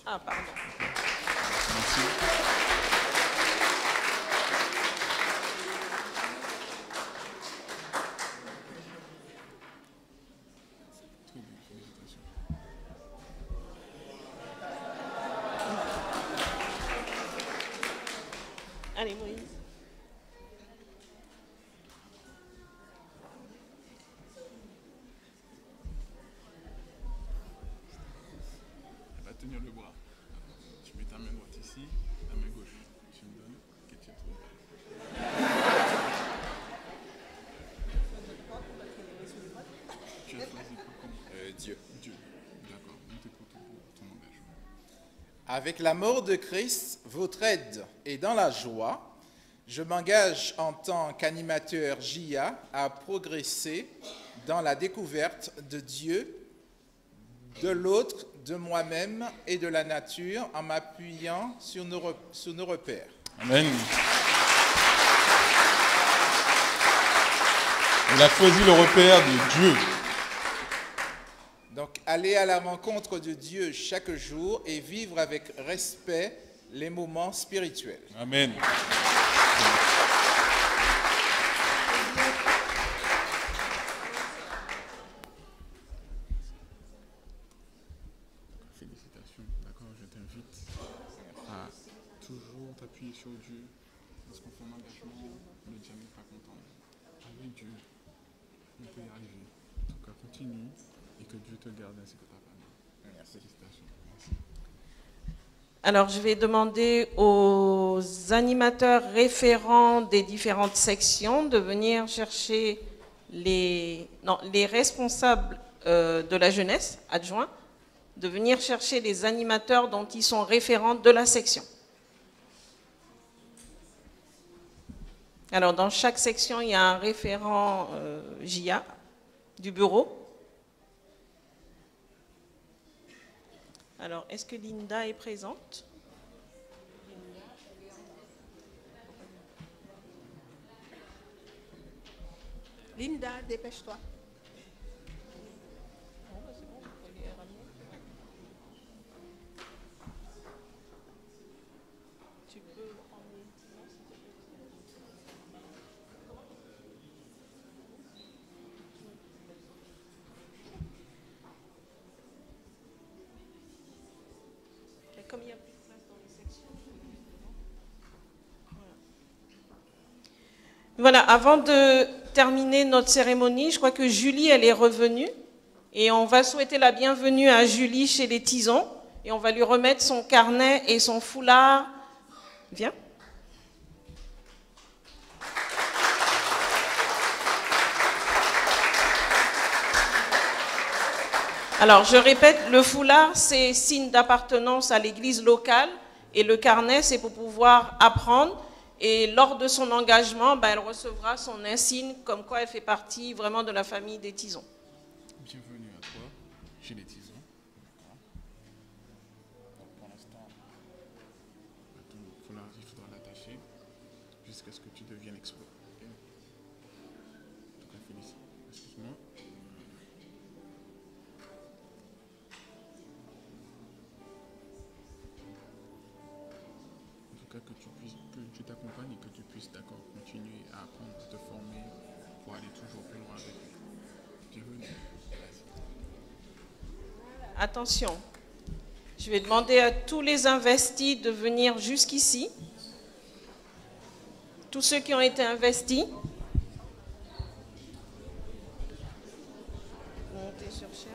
Speaker 3: Ah, pardon.
Speaker 5: Merci.
Speaker 3: Allez, Moïse.
Speaker 6: Elle va tenir le bras. Tu mets ta main droite ici, ta main gauche. Tu me donnes, que tu as trouvé. Tu as choisi quoi comme
Speaker 16: Dieu.
Speaker 6: Dieu. D'accord. Nous t'écoutons pour ton engagement.
Speaker 16: Avec l'amour de Christ, votre aide est dans la joie. Je m'engage en tant qu'animateur JA à progresser dans la découverte de Dieu, de l'autre, de moi-même et de la nature en m'appuyant sur nos repères.
Speaker 5: Amen. Il a choisi le repère de Dieu.
Speaker 16: Donc, aller à la rencontre de Dieu chaque jour et vivre avec respect les moments spirituels.
Speaker 5: Amen.
Speaker 6: Félicitations. D'accord, je t'invite à toujours t'appuyer sur Dieu. Lorsqu'on fait un engagement, ne jamais pas content. Avec Dieu, on peut y arriver. En tout cas, continue et que Dieu te garde ainsi que ta famille.
Speaker 16: Merci.
Speaker 6: Félicitations. Merci.
Speaker 3: Alors, je vais demander aux animateurs référents des différentes sections de venir chercher les responsables de la jeunesse, adjoints, de venir chercher les animateurs dont ils sont référents de la section. Alors, dans chaque section, il y a un référent JA du bureau. Alors, est-ce que Linda est présente?
Speaker 17: Linda, dépêche-toi.
Speaker 3: Comme il y a plus de place dans les sections. Voilà, avant de terminer notre cérémonie, je crois que Julie, elle est revenue. Et on va souhaiter la bienvenue à Julie chez les Tisons. Et on va lui remettre son carnet et son foulard. Viens. Alors, je répète, le foulard, c'est signe d'appartenance à l'église locale et le carnet, c'est pour pouvoir apprendre. Et lors de son engagement, elle recevra son insigne comme quoi elle fait partie vraiment de la famille des Tisons.
Speaker 5: Bienvenue à toi, chez les Tisons. Pour l'instant, ton foulard, il faudra l'attacher jusqu'à ce que tu deviennes expert. En tout cas, félicite. Excuse-moi. Que tu t'accompagnes et que tu puisses continuer à apprendre, à te former pour aller toujours plus loin avec lui. Bienvenue.
Speaker 3: Attention, je vais demander à tous les investis de venir jusqu'ici. Tous ceux qui ont été investis. Montez sur chaise.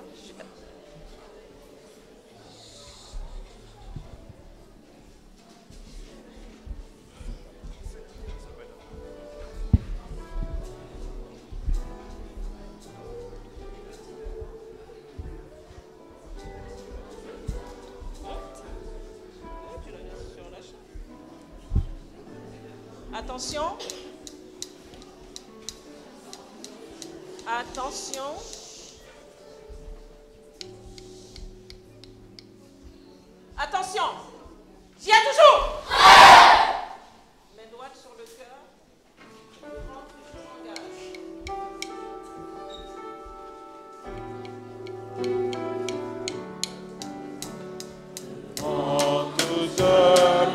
Speaker 3: Attention. Attention. Attention. J'y ai toujours. Main droite sur le cœur. Je m'engage.
Speaker 18: En tout je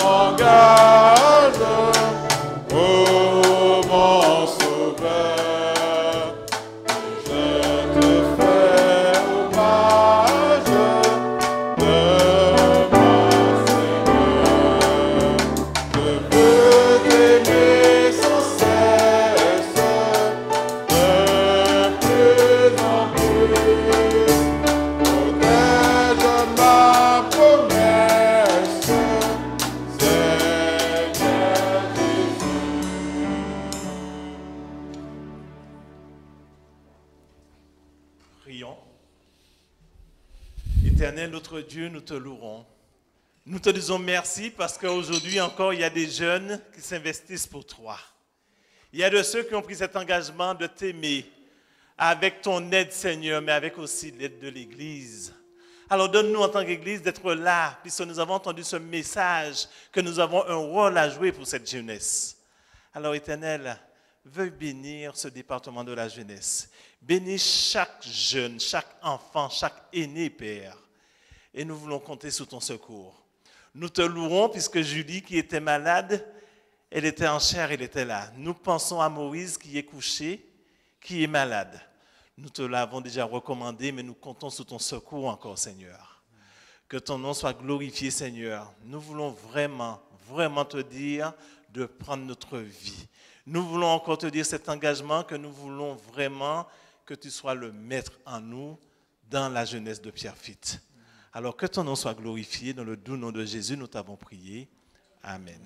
Speaker 18: m'engage. Oh mon sauveur, je te fais hommage de mon Seigneur. Je veux t'aimer sans cesse, de plus en plus. Protège ma promesse, Seigneur Jésus.
Speaker 19: Prions. Éternel, notre Dieu, nous te louerons. Nous te disons merci parce qu'aujourd'hui encore, il y a des jeunes qui s'investissent pour toi. Il y a de ceux qui ont pris cet engagement de t'aimer avec ton aide, Seigneur, mais avec aussi l'aide de l'Église. Alors donne-nous en tant qu'Église d'être là, puisque nous avons entendu ce message, que nous avons un rôle à jouer pour cette jeunesse. Alors Éternel, veuille bénir ce département de la jeunesse. Bénis chaque jeune, chaque enfant, chaque aîné, Père. Et nous voulons compter sous ton secours. Nous te louerons puisque Julie, qui était malade, elle était en chair, elle était là. Nous pensons à Moïse qui est couché, qui est malade. Nous te l'avons déjà recommandé, mais nous comptons sous ton secours encore, Seigneur. Que ton nom soit glorifié, Seigneur. Nous voulons vraiment, vraiment te dire de prendre notre vie. Nous voulons encore te dire cet engagement que nous voulons vraiment que tu sois le maître en nous dans la jeunesse de Pierrefitte. Alors que ton nom soit glorifié, dans le doux nom de Jésus, nous t'avons prié. Amen.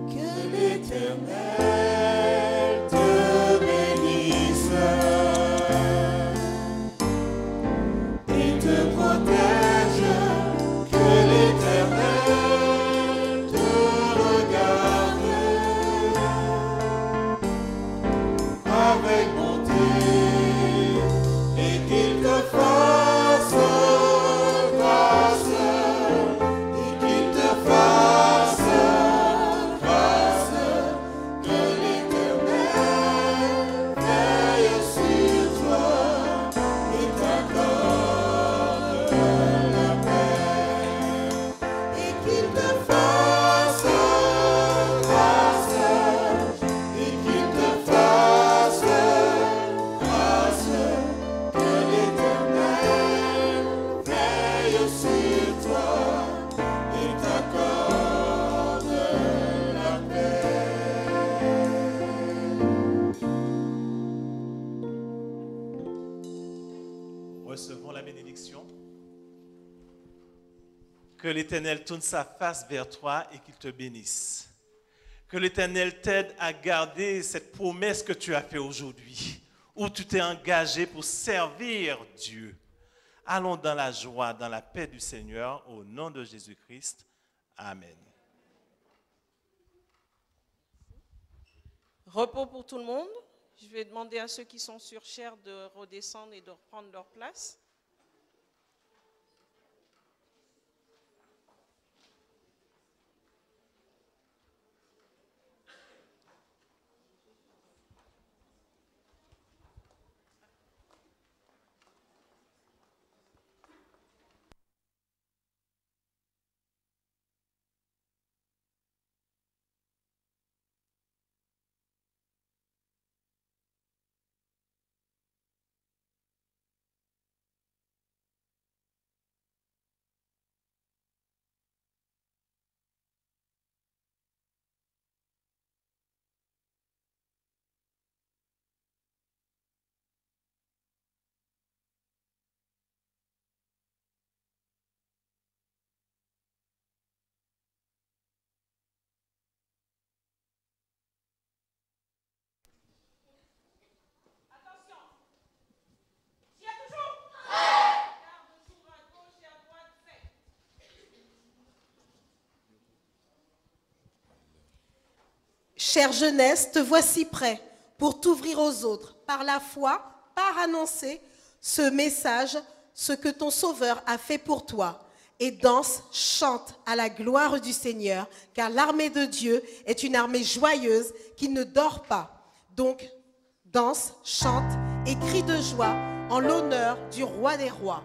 Speaker 18: Que l'Éternel te bénisse et te protège. Que l'Éternel
Speaker 19: Que l'Éternel tourne sa face vers toi et qu'il te bénisse. Que l'Éternel t'aide à garder cette promesse que tu as faite aujourd'hui, où tu t'es engagé pour servir Dieu. Allons dans la joie, dans la paix du Seigneur, au nom de Jésus-Christ. Amen.
Speaker 3: Repos pour tout le monde. Je vais demander à ceux qui sont sur chair de redescendre et de reprendre leur place.
Speaker 2: Chère jeunesse, te voici prêt pour t'ouvrir aux autres, par la foi, par annoncer ce message, ce que ton Sauveur a fait pour toi. Et danse, chante à la gloire du Seigneur, car l'armée de Dieu est une armée joyeuse qui ne dort pas. Donc, danse, chante et crie de joie en l'honneur du roi des rois,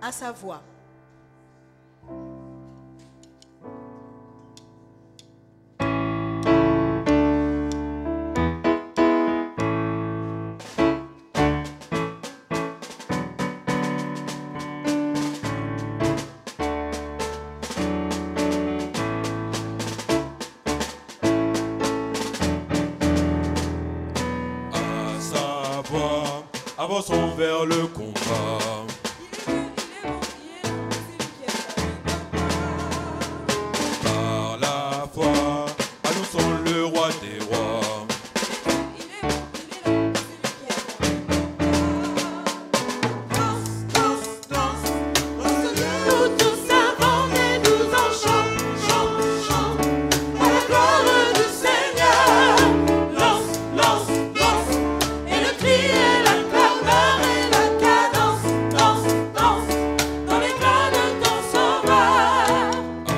Speaker 2: à sa voix.
Speaker 18: Avançons vers le combat. Par la foi, annonçons le roi des rois.
Speaker 2: Nous tous savons et nous en chantons, à la gloire du Seigneur. Lance, lance, lance, et le cri et la clameur et la cadence. Danse, danse, dans l'éclat de ton sauveur.
Speaker 18: À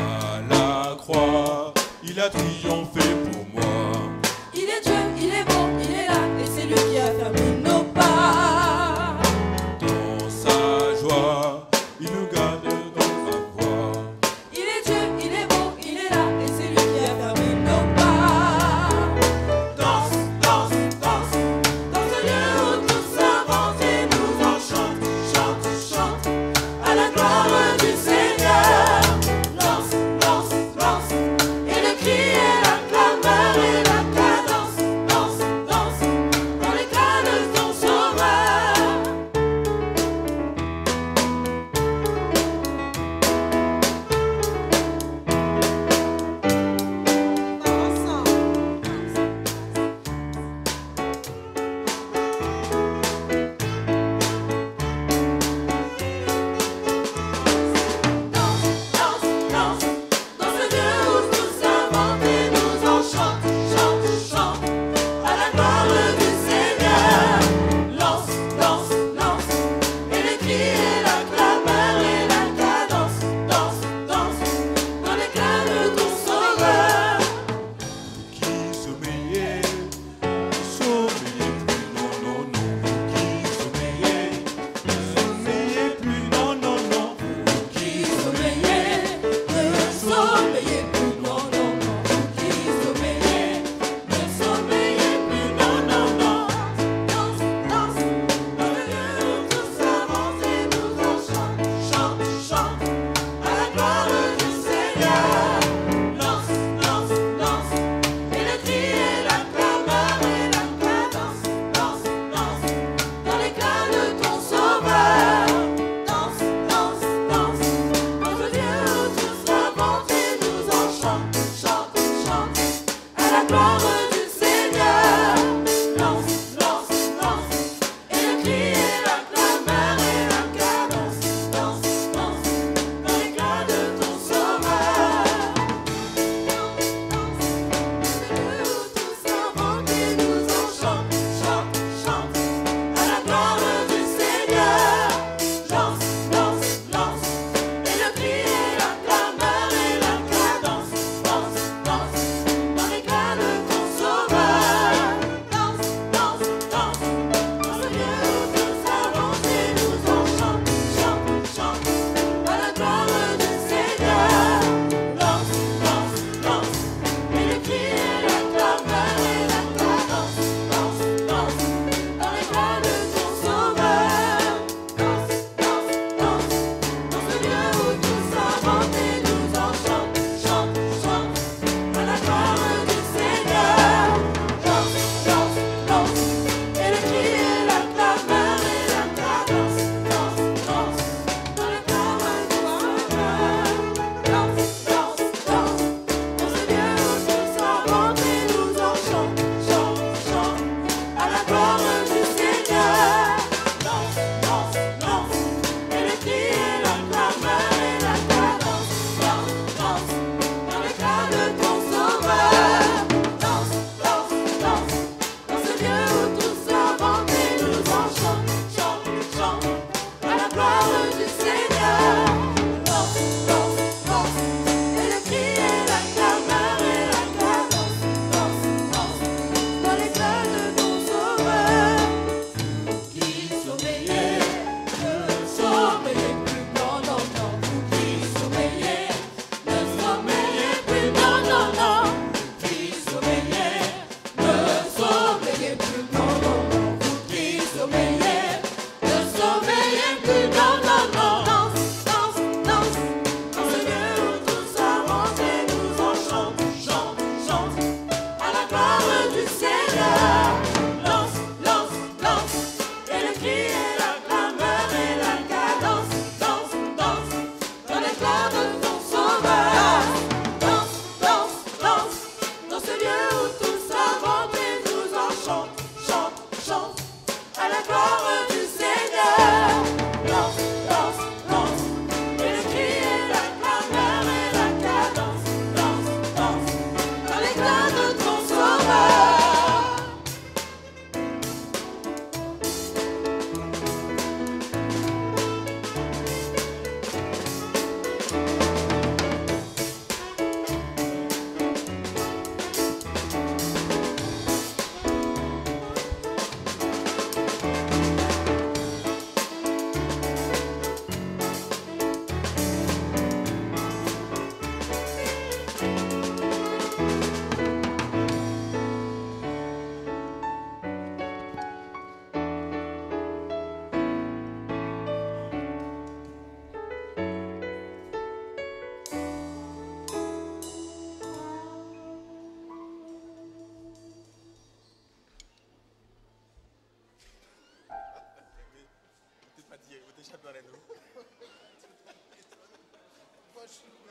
Speaker 18: la croix, il a triomphé pour moi.
Speaker 10: Il est Dieu, il est bon, il est là, et c'est lui qui a fermé nos pas.
Speaker 18: Dans sa joie, il nous garde dans sa voie.
Speaker 10: Il est Dieu, il est bon, il est là, et c'est lui qui a fermé nos pas.
Speaker 2: Danse, danse, danse, dans ce lieu où tous avancent et nous en chante, à la gloire du Seigneur. Lance, lance, lance, et le cri est
Speaker 16: proche.